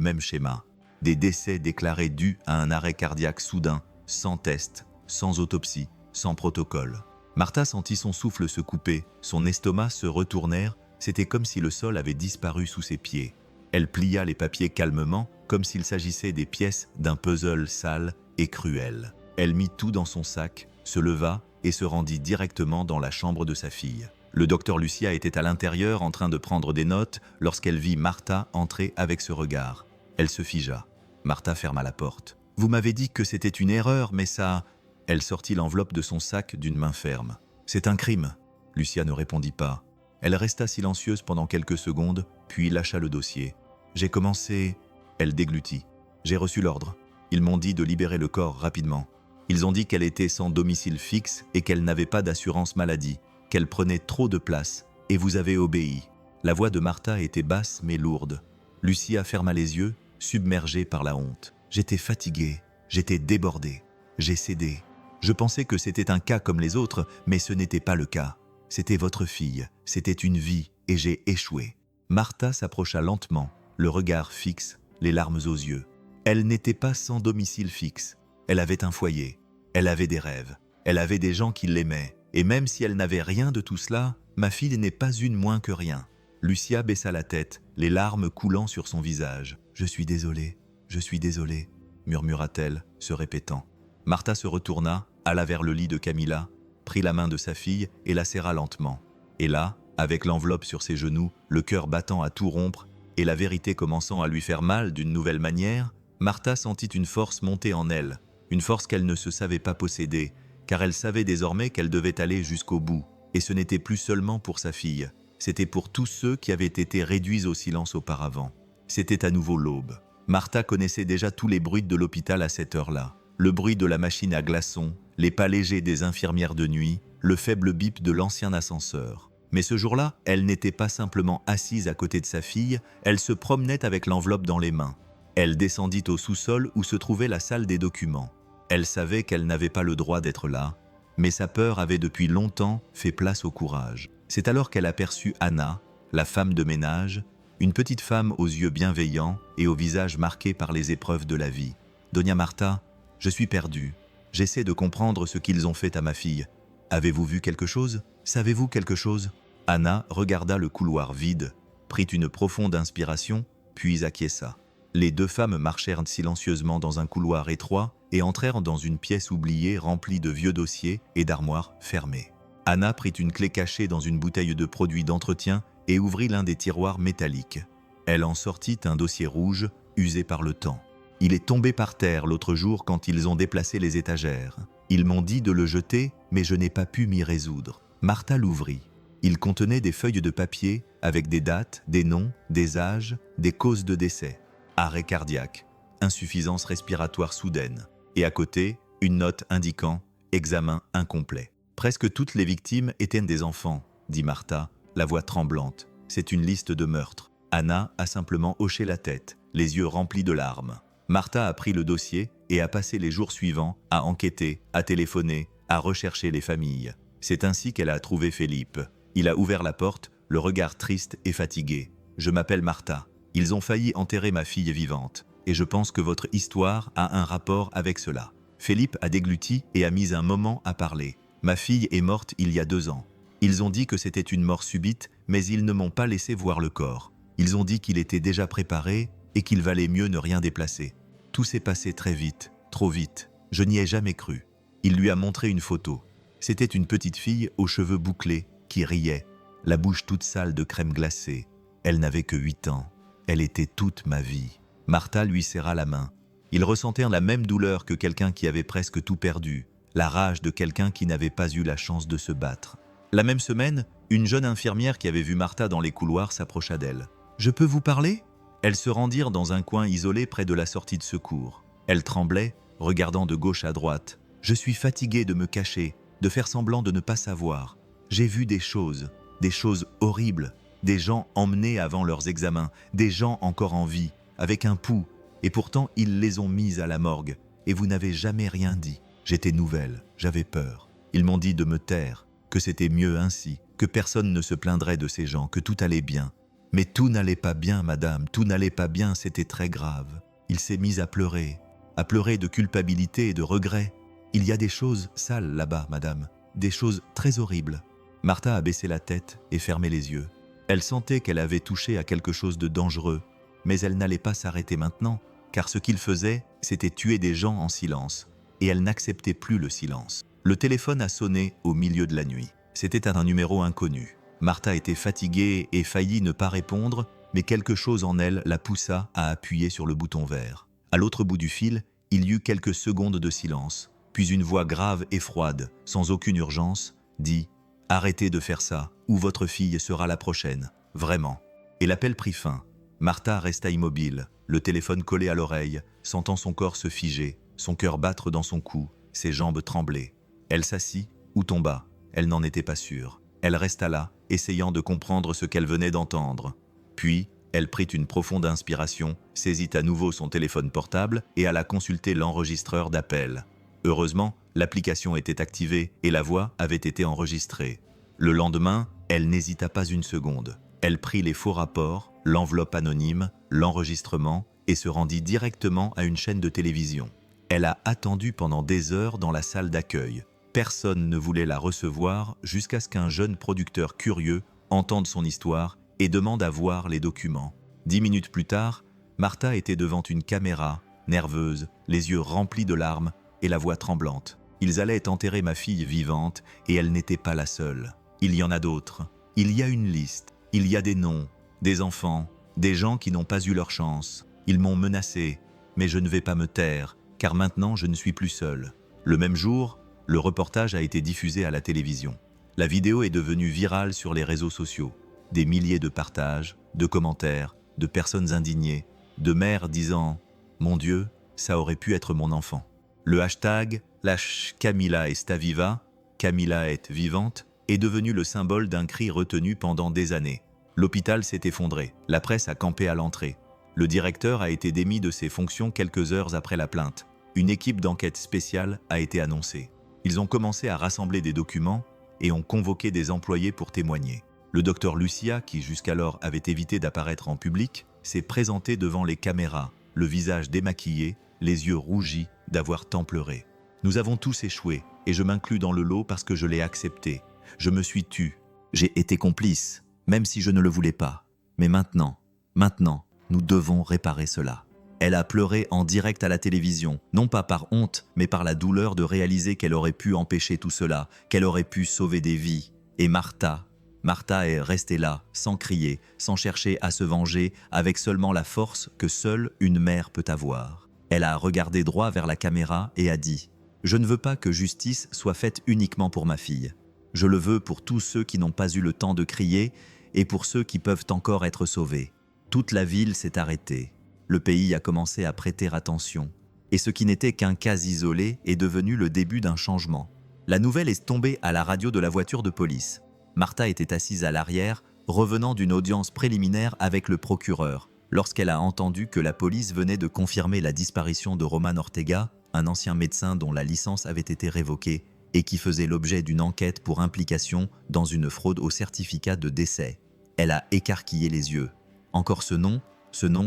même schéma. Des décès déclarés dus à un arrêt cardiaque soudain, sans test, sans autopsie, sans protocole. Martha sentit son souffle se couper, son estomac se retournèrent, c'était comme si le sol avait disparu sous ses pieds. Elle plia les papiers calmement, comme s'il s'agissait des pièces d'un puzzle sale et cruel. Elle mit tout dans son sac, se leva et se rendit directement dans la chambre de sa fille. Le docteur Lucia était à l'intérieur en train de prendre des notes lorsqu'elle vit Martha entrer avec ce regard. Elle se figea. Martha ferma la porte. « Vous m'avez dit que c'était une erreur, mais ça… » Elle sortit l'enveloppe de son sac d'une main ferme. « C'est un crime. » Lucia ne répondit pas. Elle resta silencieuse pendant quelques secondes, puis lâcha le dossier. « J'ai commencé… » Elle déglutit. « J'ai reçu l'ordre. Ils m'ont dit de libérer le corps rapidement. Ils ont dit qu'elle était sans domicile fixe et qu'elle n'avait pas d'assurance maladie, qu'elle prenait trop de place, et vous avez obéi. » La voix de Martha était basse mais lourde. Lucia ferma les yeux, submergée par la honte. « J'étais fatiguée, j'étais débordée, j'ai cédé. Je pensais que c'était un cas comme les autres, mais ce n'était pas le cas. C'était votre fille, c'était une vie, et j'ai échoué. » Martha s'approcha lentement, le regard fixe, les larmes aux yeux. Elle n'était pas sans domicile fixe. Elle avait un foyer, elle avait des rêves, elle avait des gens qui l'aimaient, et même si elle n'avait rien de tout cela, ma fille n'est pas une moins que rien. Lucia baissa la tête, les larmes coulant sur son visage. « Je suis désolée, murmura-t-elle, se répétant. Martha se retourna, alla vers le lit de Camilla, prit la main de sa fille et la serra lentement. Et là, avec l'enveloppe sur ses genoux, le cœur battant à tout rompre et la vérité commençant à lui faire mal d'une nouvelle manière, Martha sentit une force monter en elle, une force qu'elle ne se savait pas posséder, car elle savait désormais qu'elle devait aller jusqu'au bout. Et ce n'était plus seulement pour sa fille, c'était pour tous ceux qui avaient été réduits au silence auparavant. C'était à nouveau l'aube. Martha connaissait déjà tous les bruits de l'hôpital à cette heure-là. Le bruit de la machine à glaçons, les pas légers des infirmières de nuit, le faible bip de l'ancien ascenseur. Mais ce jour-là, elle n'était pas simplement assise à côté de sa fille, elle se promenait avec l'enveloppe dans les mains. Elle descendit au sous-sol où se trouvait la salle des documents. Elle savait qu'elle n'avait pas le droit d'être là, mais sa peur avait depuis longtemps fait place au courage. C'est alors qu'elle aperçut Anna, la femme de ménage, une petite femme aux yeux bienveillants et au visage marqué par les épreuves de la vie. « Doña Martha, je suis perdue. J'essaie de comprendre ce qu'ils ont fait à ma fille. Avez-vous vu quelque chose? Savez-vous quelque chose ?» Anna regarda le couloir vide, prit une profonde inspiration, puis acquiesça. Les deux femmes marchèrent silencieusement dans un couloir étroit et entrèrent dans une pièce oubliée remplie de vieux dossiers et d'armoires fermées. Anna prit une clé cachée dans une bouteille de produits d'entretien et ouvrit l'un des tiroirs métalliques. Elle en sortit un dossier rouge, usé par le temps. « Il est tombé par terre l'autre jour quand ils ont déplacé les étagères. Ils m'ont dit de le jeter, mais je n'ai pas pu m'y résoudre. » Martha l'ouvrit. Il contenait des feuilles de papier avec des dates, des noms, des âges, des causes de décès. Arrêt cardiaque, insuffisance respiratoire soudaine. Et à côté, une note indiquant « examen incomplet ». Presque toutes les victimes étaient des enfants, dit Martha, la voix tremblante. C'est une liste de meurtres. Anna a simplement hoché la tête, les yeux remplis de larmes. Martha a pris le dossier et a passé les jours suivants à enquêter, à téléphoner, à rechercher les familles. C'est ainsi qu'elle a trouvé Philippe. Il a ouvert la porte, le regard triste et fatigué. « Je m'appelle Martha. Ils ont failli enterrer ma fille vivante. Et je pense que votre histoire a un rapport avec cela. » Philippe a dégluti et a mis un moment à parler. « Ma fille est morte il y a 2 ans. Ils ont dit que c'était une mort subite, mais ils ne m'ont pas laissé voir le corps. Ils ont dit qu'il était déjà préparé et qu'il valait mieux ne rien déplacer. Tout s'est passé très vite, trop vite. Je n'y ai jamais cru. » Il lui a montré une photo. C'était une petite fille aux cheveux bouclés qui riait, la bouche toute sale de crème glacée. Elle n'avait que 8 ans. Elle était toute ma vie. Martha lui serra la main. Ils ressentèrent la même douleur que quelqu'un qui avait presque tout perdu, la rage de quelqu'un qui n'avait pas eu la chance de se battre. La même semaine, une jeune infirmière qui avait vu Martha dans les couloirs s'approcha d'elle. « Je peux vous parler ?» Elles se rendirent dans un coin isolé près de la sortie de secours. Elle tremblait, regardant de gauche à droite. « Je suis fatiguée de me cacher, de faire semblant de ne pas savoir. J'ai vu des choses horribles, des gens emmenés avant leurs examens, des gens encore en vie, avec un pouls, et pourtant ils les ont mises à la morgue, et vous n'avez jamais rien dit. J'étais nouvelle, j'avais peur. Ils m'ont dit de me taire, que c'était mieux ainsi, que personne ne se plaindrait de ces gens, que tout allait bien. Mais tout n'allait pas bien, madame, tout n'allait pas bien, c'était très grave. Il s'est mis à pleurer de culpabilité et de regret. Il y a des choses sales là-bas, madame, des choses très horribles. » Martha a baissé la tête et fermé les yeux. Elle sentait qu'elle avait touché à quelque chose de dangereux, mais elle n'allait pas s'arrêter maintenant, car ce qu'il faisait, c'était tuer des gens en silence, et elle n'acceptait plus le silence. Le téléphone a sonné au milieu de la nuit. C'était un numéro inconnu. Martha était fatiguée et faillit ne pas répondre, mais quelque chose en elle la poussa à appuyer sur le bouton vert. À l'autre bout du fil, il y eut quelques secondes de silence, puis une voix grave et froide, sans aucune urgence, dit « Arrêtez de faire ça, ou votre fille sera la prochaine, vraiment ». Et l'appel prit fin. Martha resta immobile, le téléphone collé à l'oreille, sentant son corps se figer, son cœur battre dans son cou, ses jambes trembler. Elle s'assit ou tomba, elle n'en était pas sûre. Elle resta là, essayant de comprendre ce qu'elle venait d'entendre. Puis, elle prit une profonde inspiration, saisit à nouveau son téléphone portable et alla consulter l'enregistreur d'appel. Heureusement, l'application était activée et la voix avait été enregistrée. Le lendemain, elle n'hésita pas une seconde. Elle prit les faux rapports, l'enveloppe anonyme, l'enregistrement et se rendit directement à une chaîne de télévision. Elle a attendu pendant des heures dans la salle d'accueil. Personne ne voulait la recevoir jusqu'à ce qu'un jeune producteur curieux entende son histoire et demande à voir les documents. 10 minutes plus tard, Martha était devant une caméra, nerveuse, les yeux remplis de larmes et la voix tremblante. Ils allaient enterrer ma fille vivante et elle n'était pas la seule. Il y en a d'autres. Il y a une liste. Il y a des noms, des enfants, des gens qui n'ont pas eu leur chance. Ils m'ont menacé, mais je ne vais pas me taire, car maintenant je ne suis plus seul. Le même jour, le reportage a été diffusé à la télévision. La vidéo est devenue virale sur les réseaux sociaux. Des milliers de partages, de commentaires, de personnes indignées, de mères disant « Mon Dieu, ça aurait pu être mon enfant ». Le hashtag « Camila está viva », Camila est vivante, est devenu le symbole d'un cri retenu pendant des années. L'hôpital s'est effondré, la presse a campé à l'entrée. Le directeur a été démis de ses fonctions quelques heures après la plainte. Une équipe d'enquête spéciale a été annoncée. Ils ont commencé à rassembler des documents et ont convoqué des employés pour témoigner. Le docteur Lucia, qui jusqu'alors avait évité d'apparaître en public, s'est présenté devant les caméras, le visage démaquillé, les yeux rougis d'avoir tant pleuré. Nous avons tous échoué, et je m'inclus dans le lot parce que je l'ai accepté. Je me suis tu. J'ai été complice, même si je ne le voulais pas. Mais maintenant, nous devons réparer cela. Elle a pleuré en direct à la télévision, non pas par honte, mais par la douleur de réaliser qu'elle aurait pu empêcher tout cela, qu'elle aurait pu sauver des vies. Et Martha est restée là, sans crier, sans chercher à se venger, avec seulement la force que seule une mère peut avoir. Elle a regardé droit vers la caméra et a dit « Je ne veux pas que justice soit faite uniquement pour ma fille. Je le veux pour tous ceux qui n'ont pas eu le temps de crier et pour ceux qui peuvent encore être sauvés. » Toute la ville s'est arrêtée. Le pays a commencé à prêter attention. Et ce qui n'était qu'un cas isolé est devenu le début d'un changement. La nouvelle est tombée à la radio de la voiture de police. Martha était assise à l'arrière, revenant d'une audience préliminaire avec le procureur, lorsqu'elle a entendu que la police venait de confirmer la disparition de Roman Ortega, un ancien médecin dont la licence avait été révoquée et qui faisait l'objet d'une enquête pour implication dans une fraude au certificat de décès. Elle a écarquillé les yeux. Encore ce nom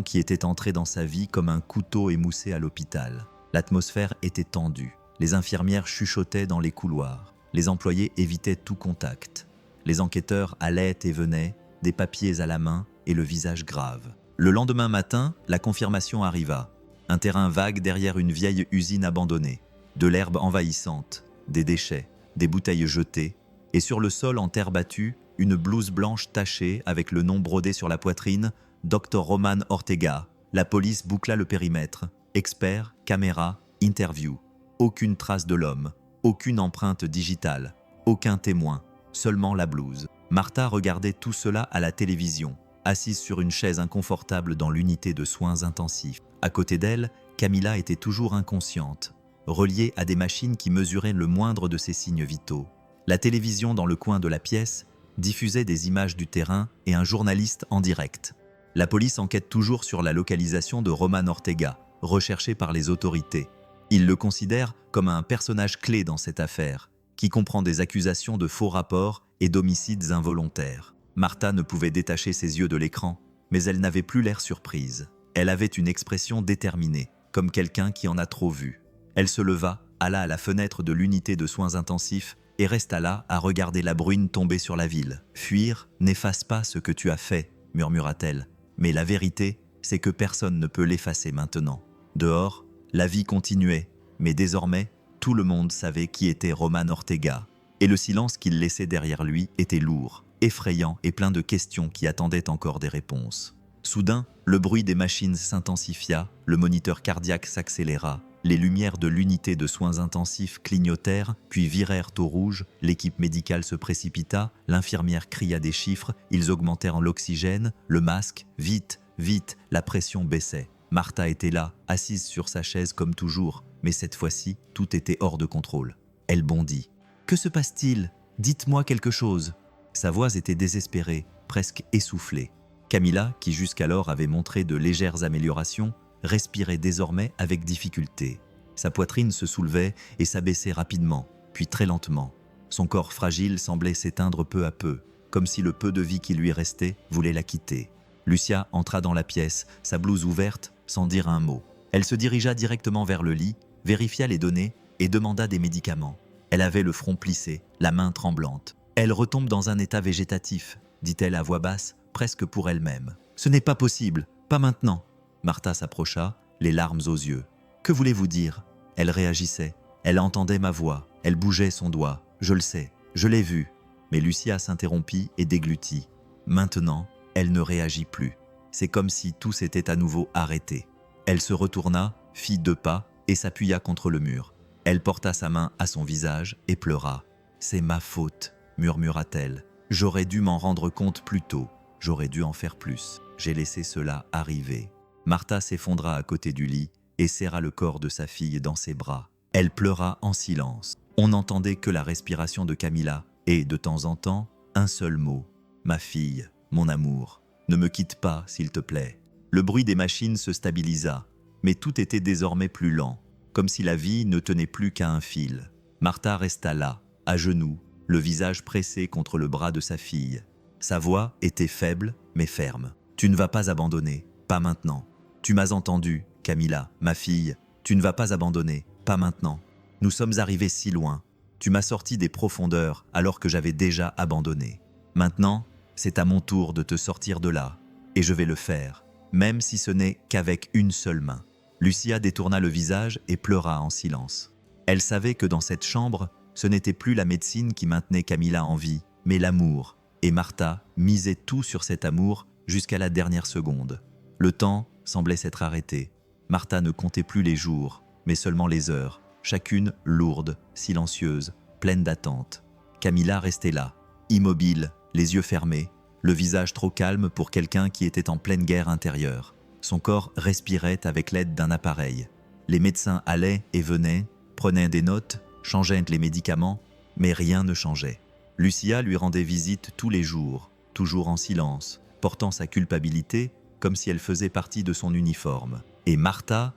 qui était entré dans sa vie comme un couteau émoussé à l'hôpital. L'atmosphère était tendue. Les infirmières chuchotaient dans les couloirs. Les employés évitaient tout contact. Les enquêteurs allaient et venaient, des papiers à la main et le visage grave. Le lendemain matin, la confirmation arriva. Un terrain vague derrière une vieille usine abandonnée. De l'herbe envahissante, des déchets, des bouteilles jetées, et sur le sol en terre battue, une blouse blanche tachée avec le nom brodé sur la poitrine, Dr Roman Ortega. La police boucla le périmètre. Experts, caméra, interview. Aucune trace de l'homme, aucune empreinte digitale, aucun témoin, seulement la blouse. Martha regardait tout cela à la télévision, assise sur une chaise inconfortable dans l'unité de soins intensifs. À côté d'elle, Camila était toujours inconsciente, reliée à des machines qui mesuraient le moindre de ses signes vitaux. La télévision dans le coin de la pièce diffusait des images du terrain et un journaliste en direct. La police enquête toujours sur la localisation de Roman Ortega, recherché par les autorités. Il le considère comme un personnage clé dans cette affaire, qui comprend des accusations de faux rapports et d'homicides involontaires. Martha ne pouvait détacher ses yeux de l'écran, mais elle n'avait plus l'air surprise. Elle avait une expression déterminée, comme quelqu'un qui en a trop vu. Elle se leva, alla à la fenêtre de l'unité de soins intensifs et resta là à regarder la bruine tomber sur la ville. « Fuir n'efface pas ce que tu as fait », murmura-t-elle. Mais la vérité, c'est que personne ne peut l'effacer maintenant. Dehors, la vie continuait, mais désormais, tout le monde savait qui était Roman Ortega. Et le silence qu'il laissait derrière lui était lourd, effrayant et plein de questions qui attendaient encore des réponses. Soudain, le bruit des machines s'intensifia, le moniteur cardiaque s'accéléra, les lumières de l'unité de soins intensifs clignotèrent, puis virèrent au rouge, l'équipe médicale se précipita, l'infirmière cria des chiffres, ils augmentèrent l'oxygène, le masque, vite, vite, la pression baissait. Martha était là, assise sur sa chaise comme toujours, mais cette fois-ci, tout était hors de contrôle. Elle bondit. « Que se passe-t-il ? Dites-moi quelque chose !» Sa voix était désespérée, presque essoufflée. Camilla, qui jusqu'alors avait montré de légères améliorations, respirait désormais avec difficulté. Sa poitrine se soulevait et s'abaissait rapidement, puis très lentement. Son corps fragile semblait s'éteindre peu à peu, comme si le peu de vie qui lui restait voulait la quitter. Lucia entra dans la pièce, sa blouse ouverte, sans dire un mot. Elle se dirigea directement vers le lit, vérifia les données et demanda des médicaments. Elle avait le front plissé, la main tremblante. « Elle retombe dans un état végétatif », dit-elle à voix basse, presque pour elle-même. « Ce n'est pas possible, pas maintenant !» Martha s'approcha, les larmes aux yeux. « Que voulez-vous dire ?» Elle réagissait. Elle entendait ma voix. Elle bougeait son doigt. « Je le sais, je l'ai vu. » Mais Lucia s'interrompit et déglutit. Maintenant, elle ne réagit plus. C'est comme si tout s'était à nouveau arrêté. Elle se retourna, fit 2 pas et s'appuya contre le mur. Elle porta sa main à son visage et pleura. « C'est ma faute », murmura-t-elle. « J'aurais dû m'en rendre compte plus tôt. J'aurais dû en faire plus. J'ai laissé cela arriver. » Martha s'effondra à côté du lit et serra le corps de sa fille dans ses bras. Elle pleura en silence. On n'entendait que la respiration de Camilla et, de temps en temps, un seul mot. « Ma fille, mon amour, ne me quitte pas, s'il te plaît. » Le bruit des machines se stabilisa, mais tout était désormais plus lent, comme si la vie ne tenait plus qu'à un fil. Martha resta là, à genoux, le visage pressé contre le bras de sa fille. Sa voix était faible, mais ferme. « Tu ne vas pas abandonner, pas maintenant. Tu m'as entendu, Camilla, ma fille. Tu ne vas pas abandonner, pas maintenant. Nous sommes arrivés si loin. Tu m'as sorti des profondeurs alors que j'avais déjà abandonné. Maintenant, c'est à mon tour de te sortir de là. Et je vais le faire, même si ce n'est qu'avec une seule main. » Lucia détourna le visage et pleura en silence. Elle savait que dans cette chambre, ce n'était plus la médecine qui maintenait Camilla en vie, mais l'amour. Et Martha misait tout sur cet amour jusqu'à la dernière seconde. Le temps semblait s'être arrêté. Martha ne comptait plus les jours, mais seulement les heures, chacune lourde, silencieuse, pleine d'attente. Camilla restait là, immobile, les yeux fermés, le visage trop calme pour quelqu'un qui était en pleine guerre intérieure. Son corps respirait avec l'aide d'un appareil. Les médecins allaient et venaient, prenaient des notes, changeaient les médicaments, mais rien ne changeait. Lucia lui rendait visite tous les jours, toujours en silence, portant sa culpabilité comme si elle faisait partie de son uniforme. Et Martha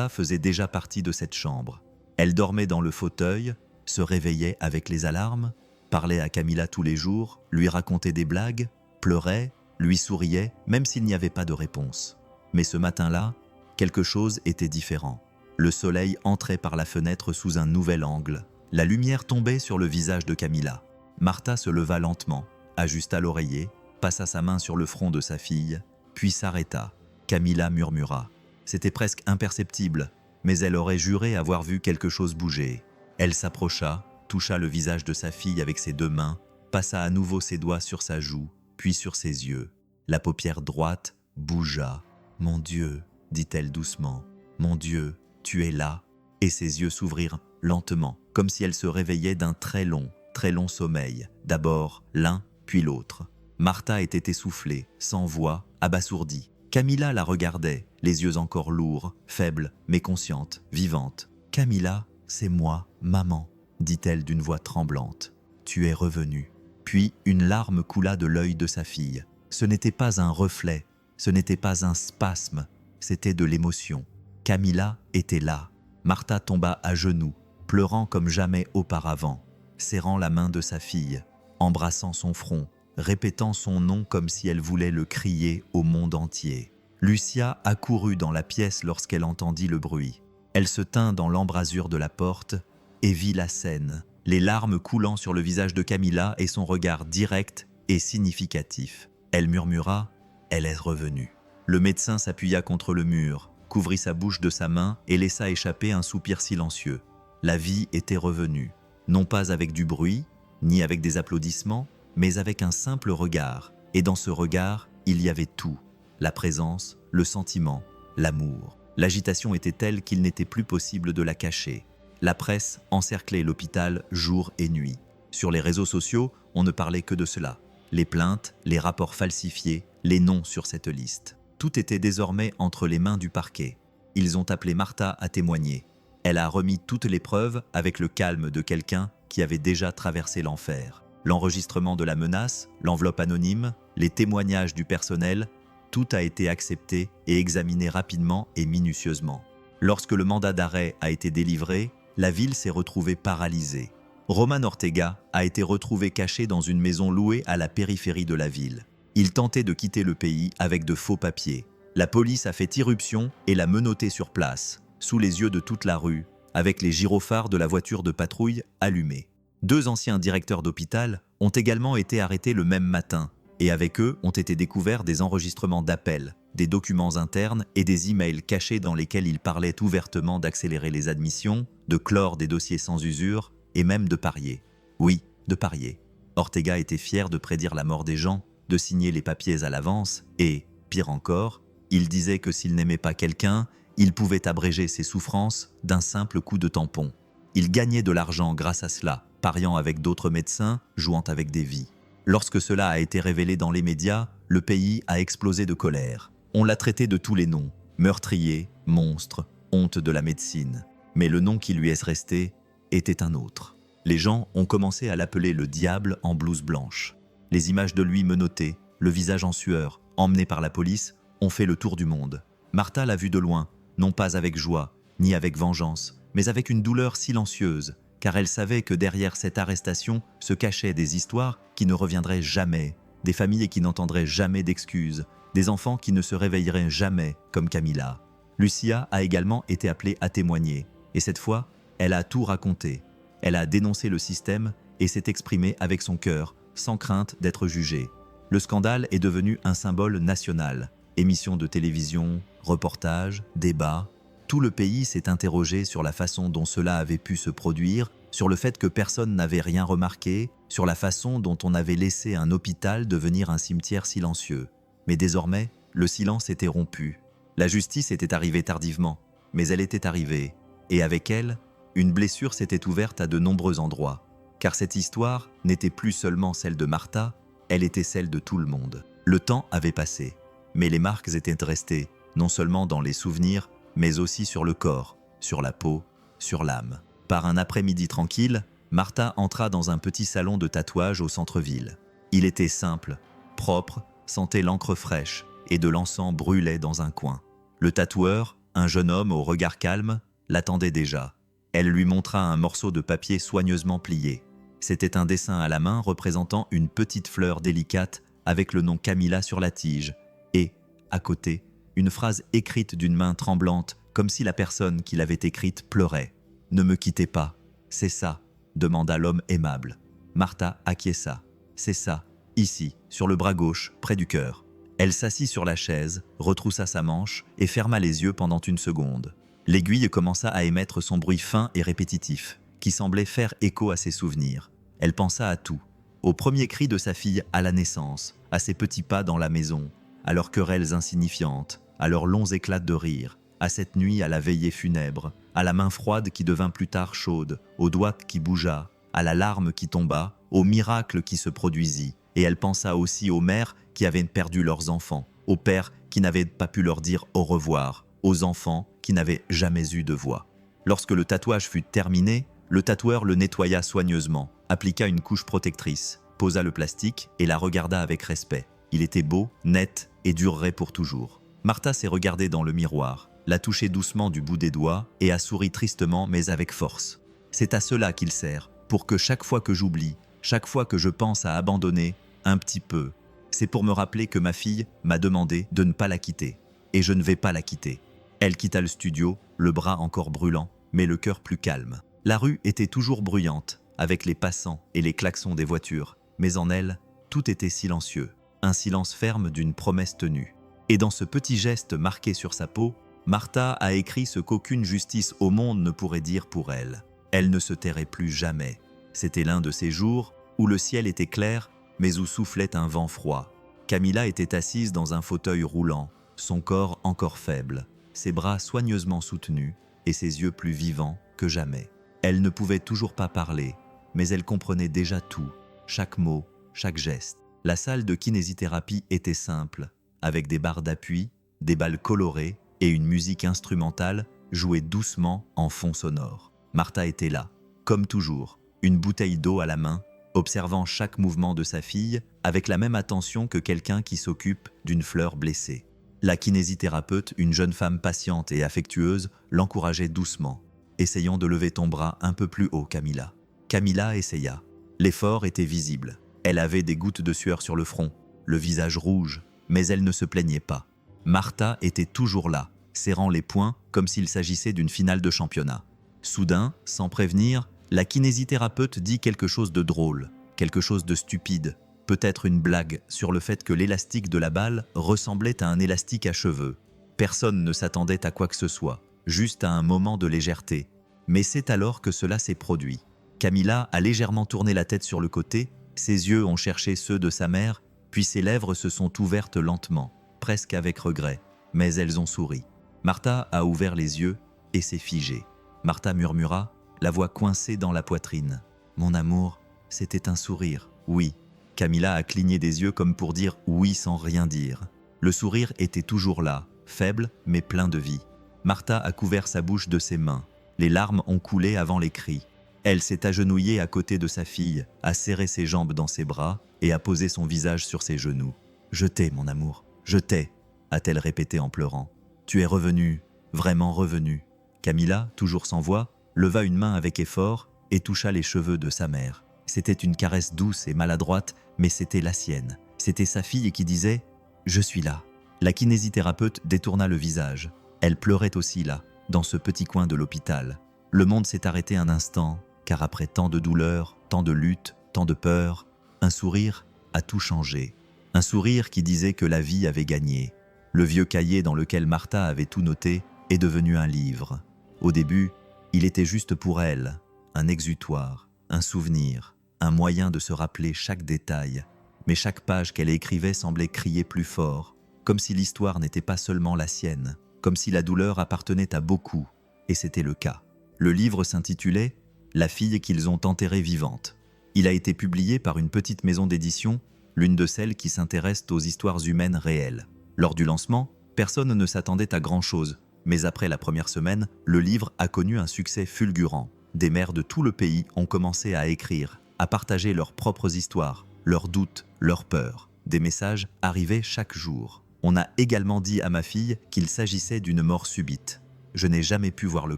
faisait déjà partie de cette chambre. Elle dormait dans le fauteuil, se réveillait avec les alarmes, parlait à Camilla tous les jours, lui racontait des blagues, pleurait, lui souriait, même s'il n'y avait pas de réponse. Mais ce matin-là, quelque chose était différent. Le soleil entrait par la fenêtre sous un nouvel angle. La lumière tombait sur le visage de Camilla. Martha se leva lentement, ajusta l'oreiller, passa sa main sur le front de sa fille, puis s'arrêta. Camilla murmura. C'était presque imperceptible, mais elle aurait juré avoir vu quelque chose bouger. Elle s'approcha, toucha le visage de sa fille avec ses 2 mains, passa à nouveau ses doigts sur sa joue, puis sur ses yeux. La paupière droite bougea. « Mon Dieu !» dit-elle doucement. « Mon Dieu, tu es là !» Et ses yeux s'ouvrirent lentement, comme si elle se réveillait d'un très long sommeil. D'abord l'un, puis l'autre. Martha était essoufflée, sans voix, abasourdie. Camilla la regardait, les yeux encore lourds, faibles, mais consciente, vivante. « Camilla, c'est moi, maman !» dit-elle d'une voix tremblante. « Tu es revenue. » Puis une larme coula de l'œil de sa fille. Ce n'était pas un reflet, ce n'était pas un spasme, c'était de l'émotion. Camilla était là. Martha tomba à genoux, pleurant comme jamais auparavant, serrant la main de sa fille, embrassant son front, répétant son nom comme si elle voulait le crier au monde entier. Lucia accourut dans la pièce lorsqu'elle entendit le bruit. Elle se tint dans l'embrasure de la porte et vit la scène, les larmes coulant sur le visage de Camilla et son regard direct et significatif. Elle murmura « Elle est revenue ». Le médecin s'appuya contre le mur, couvrit sa bouche de sa main et laissa échapper un soupir silencieux. La vie était revenue, non pas avec du bruit, ni avec des applaudissements, mais avec un simple regard. Et dans ce regard, il y avait tout. la présence, le sentiment, l'amour. L'agitation était telle qu'il n'était plus possible de la cacher. La presse encerclait l'hôpital jour et nuit. Sur les réseaux sociaux, on ne parlait que de cela. Les plaintes, les rapports falsifiés, les noms sur cette liste. Tout était désormais entre les mains du parquet. Ils ont appelé Martha à témoigner. Elle a remis toutes les preuves avec le calme de quelqu'un qui avait déjà traversé l'enfer. L'enregistrement de la menace, l'enveloppe anonyme, les témoignages du personnel, tout a été accepté et examiné rapidement et minutieusement. Lorsque le mandat d'arrêt a été délivré, la ville s'est retrouvée paralysée. Roman Ortega a été retrouvé caché dans une maison louée à la périphérie de la ville. Il tentait de quitter le pays avec de faux papiers. La police a fait irruption et l'a menotté sur place, sous les yeux de toute la rue, avec les gyrophares de la voiture de patrouille allumés. 2 anciens directeurs d'hôpital ont également été arrêtés le même matin, et avec eux ont été découverts des enregistrements d'appels, des documents internes et des emails cachés dans lesquels ils parlaient ouvertement d'accélérer les admissions, de clore des dossiers sans usure et même de parier. Oui, de parier. Ortega était fier de prédire la mort des gens, de signer les papiers à l'avance et, pire encore, il disait que s'il n'aimait pas quelqu'un, il pouvait abréger ses souffrances d'un simple coup de tampon. Il gagnait de l'argent grâce à cela, pariant avec d'autres médecins, jouant avec des vies. Lorsque cela a été révélé dans les médias, le pays a explosé de colère. On l'a traité de tous les noms, meurtrier, monstre, honte de la médecine. Mais le nom qui lui est resté était un autre. Les gens ont commencé à l'appeler le diable en blouse blanche. Les images de lui menotté, le visage en sueur, emmené par la police, ont fait le tour du monde. Martha l'a vu de loin, non pas avec joie, ni avec vengeance, mais avec une douleur silencieuse, car elle savait que derrière cette arrestation se cachaient des histoires qui ne reviendraient jamais, des familles qui n'entendraient jamais d'excuses, des enfants qui ne se réveilleraient jamais, comme Camila. Lucia a également été appelée à témoigner, et cette fois, elle a tout raconté. Elle a dénoncé le système et s'est exprimée avec son cœur, sans crainte d'être jugée. Le scandale est devenu un symbole national. Émissions de télévision, reportages, débats. Tout le pays s'est interrogé sur la façon dont cela avait pu se produire, sur le fait que personne n'avait rien remarqué, sur la façon dont on avait laissé un hôpital devenir un cimetière silencieux. Mais désormais, le silence était rompu. La justice était arrivée tardivement, mais elle était arrivée. Et avec elle, une blessure s'était ouverte à de nombreux endroits. Car cette histoire n'était plus seulement celle de Martha, elle était celle de tout le monde. Le temps avait passé, mais les marques étaient restées, non seulement dans les souvenirs, mais aussi sur le corps, sur la peau, sur l'âme. Par un après-midi tranquille, Martha entra dans un petit salon de tatouage au centre-ville. Il était simple, propre, sentait l'encre fraîche et de l'encens brûlait dans un coin. Le tatoueur, un jeune homme au regard calme, l'attendait déjà. Elle lui montra un morceau de papier soigneusement plié. C'était un dessin à la main représentant une petite fleur délicate avec le nom Camila sur la tige et, à côté, une phrase écrite d'une main tremblante comme si la personne qui l'avait écrite pleurait. « Ne me quittez pas, c'est ça », demanda l'homme aimable. Martha acquiesça. « C'est ça, ici, sur le bras gauche, près du cœur ». Elle s'assit sur la chaise, retroussa sa manche et ferma les yeux pendant une seconde. L'aiguille commença à émettre son bruit fin et répétitif, qui semblait faire écho à ses souvenirs. Elle pensa à tout, au premier cri de sa fille à la naissance, à ses petits pas dans la maison, à leurs querelles insignifiantes, à leurs longs éclats de rire, à cette nuit à la veillée funèbre, à la main froide qui devint plus tard chaude, au doigt qui bougea, à la larme qui tomba, au miracle qui se produisit. Et elle pensa aussi aux mères qui avaient perdu leurs enfants, aux pères qui n'avaient pas pu leur dire au revoir, aux enfants qui n'avaient jamais eu de voix. Lorsque le tatouage fut terminé, le tatoueur le nettoya soigneusement, appliqua une couche protectrice, posa le plastique et la regarda avec respect. Il était beau, net et durerait pour toujours. Martha s'est regardée dans le miroir, l'a touché doucement du bout des doigts et a souri tristement mais avec force. C'est à cela qu'il sert, pour que chaque fois que j'oublie, chaque fois que je pense à abandonner, un petit peu, c'est pour me rappeler que ma fille m'a demandé de ne pas la quitter. Et je ne vais pas la quitter. Elle quitta le studio, le bras encore brûlant, mais le cœur plus calme. La rue était toujours bruyante, avec les passants et les klaxons des voitures, mais en elle, tout était silencieux, un silence ferme d'une promesse tenue. Et dans ce petit geste marqué sur sa peau, Martha a écrit ce qu'aucune justice au monde ne pourrait dire pour elle. Elle ne se tairait plus jamais. C'était l'un de ces jours où le ciel était clair, mais où soufflait un vent froid. Camilla était assise dans un fauteuil roulant, son corps encore faible, ses bras soigneusement soutenus et ses yeux plus vivants que jamais. Elle ne pouvait toujours pas parler, mais elle comprenait déjà tout, chaque mot, chaque geste. La salle de kinésithérapie était simple, avec des barres d'appui, des balles colorées et une musique instrumentale jouée doucement en fond sonore. Martha était là, comme toujours, une bouteille d'eau à la main, observant chaque mouvement de sa fille avec la même attention que quelqu'un qui s'occupe d'une fleur blessée. La kinésithérapeute, une jeune femme patiente et affectueuse, l'encourageait doucement. « Essayons de lever ton bras un peu plus haut, Camilla. » Camilla essaya. L'effort était visible. Elle avait des gouttes de sueur sur le front, le visage rouge, mais elle ne se plaignait pas. Martha était toujours là, serrant les poings comme s'il s'agissait d'une finale de championnat. Soudain, sans prévenir, la kinésithérapeute dit quelque chose de drôle, quelque chose de stupide, peut-être une blague sur le fait que l'élastique de la balle ressemblait à un élastique à cheveux. Personne ne s'attendait à quoi que ce soit, juste à un moment de légèreté. Mais c'est alors que cela s'est produit. Camilla a légèrement tourné la tête sur le côté, ses yeux ont cherché ceux de sa mère, puis ses lèvres se sont ouvertes lentement, presque avec regret, mais elles ont souri. Martha a ouvert les yeux et s'est figée. Martha murmura, la voix coincée dans la poitrine. « Mon amour, c'était un sourire, oui. » Camilla a cligné des yeux comme pour dire oui sans rien dire. Le sourire était toujours là, faible mais plein de vie. Martha a couvert sa bouche de ses mains. Les larmes ont coulé avant les cris. Elle s'est agenouillée à côté de sa fille, a serré ses jambes dans ses bras et a posé son visage sur ses genoux. « Je t'ai, mon amour, je t'ai », a-t-elle répété en pleurant. « Tu es revenu, vraiment revenu. » Camilla, toujours sans voix, leva une main avec effort et toucha les cheveux de sa mère. C'était une caresse douce et maladroite, mais c'était la sienne. C'était sa fille qui disait « Je suis là ». La kinésithérapeute détourna le visage. Elle pleurait aussi là, dans ce petit coin de l'hôpital. Le monde s'est arrêté un instant, car après tant de douleurs, tant de luttes, tant de peurs, un sourire a tout changé. Un sourire qui disait que la vie avait gagné. Le vieux cahier dans lequel Martha avait tout noté est devenu un livre. Au début, il était juste pour elle, un exutoire, un souvenir, un moyen de se rappeler chaque détail. Mais chaque page qu'elle écrivait semblait crier plus fort, comme si l'histoire n'était pas seulement la sienne, comme si la douleur appartenait à beaucoup, et c'était le cas. Le livre s'intitulait « La fille qu'ils ont enterrée vivante ». Il a été publié par une petite maison d'édition, l'une de celles qui s'intéressent aux histoires humaines réelles. Lors du lancement, personne ne s'attendait à grand-chose, mais après la première semaine, le livre a connu un succès fulgurant. Des mères de tout le pays ont commencé à écrire, à partager leurs propres histoires, leurs doutes, leurs peurs. Des messages arrivaient chaque jour. On a également dit à ma fille qu'il s'agissait d'une mort subite. Je n'ai jamais pu voir le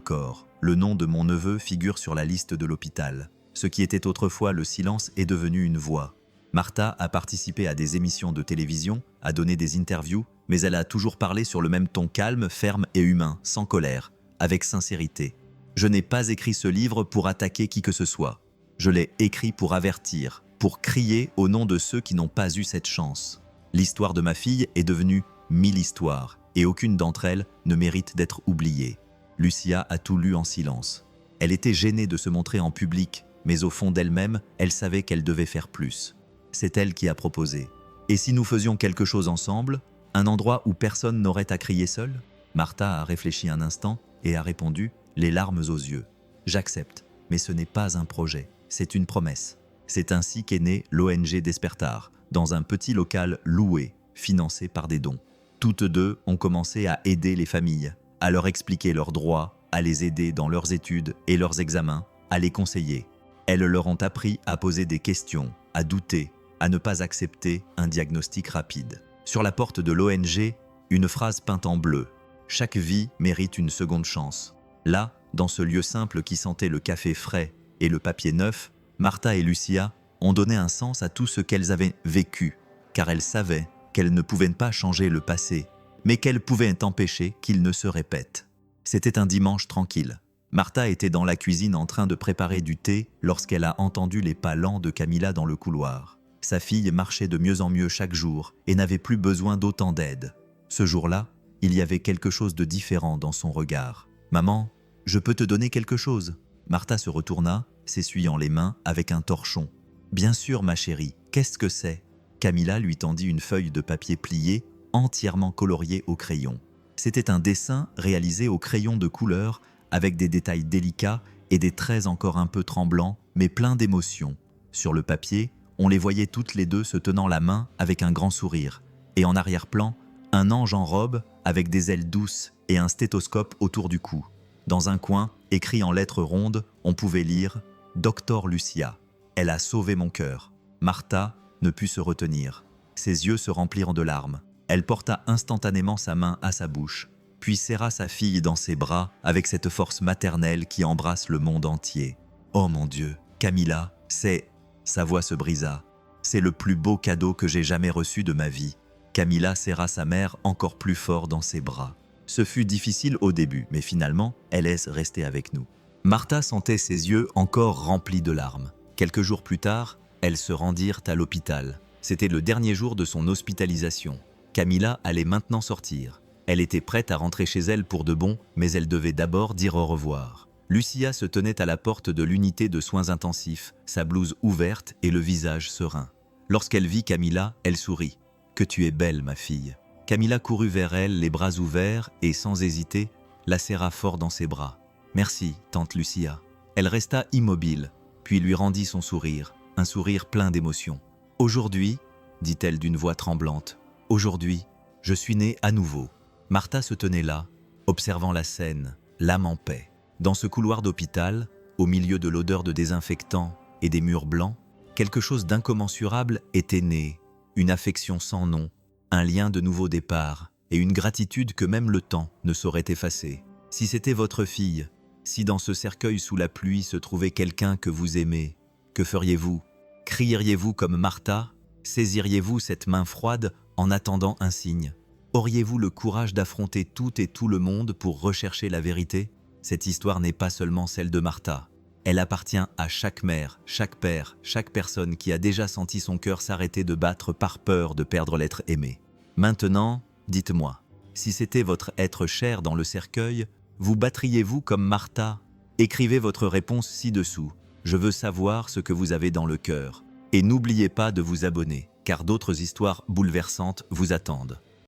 corps. Le nom de mon neveu figure sur la liste de l'hôpital. Ce qui était autrefois le silence est devenu une voix. Martha a participé à des émissions de télévision, a donné des interviews, mais elle a toujours parlé sur le même ton calme, ferme et humain, sans colère, avec sincérité. Je n'ai pas écrit ce livre pour attaquer qui que ce soit. Je l'ai écrit pour avertir, pour crier au nom de ceux qui n'ont pas eu cette chance. L'histoire de ma fille est devenue 1000 histoires, et aucune d'entre elles ne mérite d'être oubliée. Lucia a tout lu en silence. Elle était gênée de se montrer en public, mais au fond d'elle-même, elle savait qu'elle devait faire plus. C'est elle qui a proposé. Et si nous faisions quelque chose ensemble, un endroit où personne n'aurait à crier seul? Martha a réfléchi un instant et a répondu, les larmes aux yeux. J'accepte, mais ce n'est pas un projet, c'est une promesse. C'est ainsi qu'est née l'ONG Despertar, dans un petit local loué, financé par des dons. Toutes deux ont commencé à aider les familles, à leur expliquer leurs droits, à les aider dans leurs études et leurs examens, à les conseiller. Elles leur ont appris à poser des questions, à douter, à ne pas accepter un diagnostic rapide. Sur la porte de l'ONG, une phrase peinte en bleu. Chaque vie mérite une seconde chance. Là, dans ce lieu simple qui sentait le café frais et le papier neuf, Martha et Lucia ont donné un sens à tout ce qu'elles avaient vécu, car elles savaient qu'elles ne pouvaient pas changer le passé, mais qu'elles pouvaient empêcher qu'il ne se répète. C'était un dimanche tranquille. Martha était dans la cuisine en train de préparer du thé lorsqu'elle a entendu les pas lents de Camilla dans le couloir. Sa fille marchait de mieux en mieux chaque jour et n'avait plus besoin d'autant d'aide. Ce jour-là, il y avait quelque chose de différent dans son regard. « Maman, je peux te donner quelque chose ?» Martha se retourna, s'essuyant les mains avec un torchon. « Bien sûr, ma chérie, qu'est-ce que c'est ?» Camilla lui tendit une feuille de papier pliée, entièrement coloriée au crayon. C'était un dessin réalisé au crayon de couleur, avec des détails délicats et des traits encore un peu tremblants, mais pleins d'émotion. Sur le papier, on les voyait toutes les deux se tenant la main avec un grand sourire. Et en arrière-plan, un ange en robe avec des ailes douces et un stéthoscope autour du cou. Dans un coin, écrit en lettres rondes, on pouvait lire « Docteur Lucia, elle a sauvé mon cœur ». Martha ne put se retenir. Ses yeux se remplirent de larmes. Elle porta instantanément sa main à sa bouche, puis serra sa fille dans ses bras avec cette force maternelle qui embrasse le monde entier. « Oh mon Dieu, Camilla, c'est… » Sa voix se brisa. « C'est le plus beau cadeau que j'ai jamais reçu de ma vie. » Camilla serra sa mère encore plus fort dans ses bras. Ce fut difficile au début, mais finalement, elle est restée avec nous. Martha sentait ses yeux encore remplis de larmes. Quelques jours plus tard, elles se rendirent à l'hôpital. C'était le dernier jour de son hospitalisation. Camilla allait maintenant sortir. Elle était prête à rentrer chez elle pour de bon, mais elle devait d'abord dire au revoir. Lucia se tenait à la porte de l'unité de soins intensifs, sa blouse ouverte et le visage serein. Lorsqu'elle vit Camilla, elle sourit. « Que tu es belle, ma fille !» Camilla courut vers elle, les bras ouverts, et sans hésiter, la serra fort dans ses bras. « Merci, tante Lucia. » Elle resta immobile, puis lui rendit son sourire, un sourire plein d'émotion. « Aujourd'hui, dit-elle d'une voix tremblante, aujourd'hui, je suis née à nouveau. » Martha se tenait là, observant la scène, l'âme en paix. Dans ce couloir d'hôpital, au milieu de l'odeur de désinfectant et des murs blancs, quelque chose d'incommensurable était né, une affection sans nom, un lien de nouveau départ et une gratitude que même le temps ne saurait effacer. Si c'était votre fille, si dans ce cercueil sous la pluie se trouvait quelqu'un que vous aimez, que feriez-vous? Crieriez-vous comme Martha? Saisiriez-vous cette main froide en attendant un signe? Auriez-vous le courage d'affronter tout et tout le monde pour rechercher la vérité? Cette histoire n'est pas seulement celle de Martha. Elle appartient à chaque mère, chaque père, chaque personne qui a déjà senti son cœur s'arrêter de battre par peur de perdre l'être aimé. Maintenant, dites-moi, si c'était votre être cher dans le cercueil, vous battriez-vous comme Martha? Écrivez votre réponse ci-dessous. Je veux savoir ce que vous avez dans le cœur. Et n'oubliez pas de vous abonner, car d'autres histoires bouleversantes vous attendent.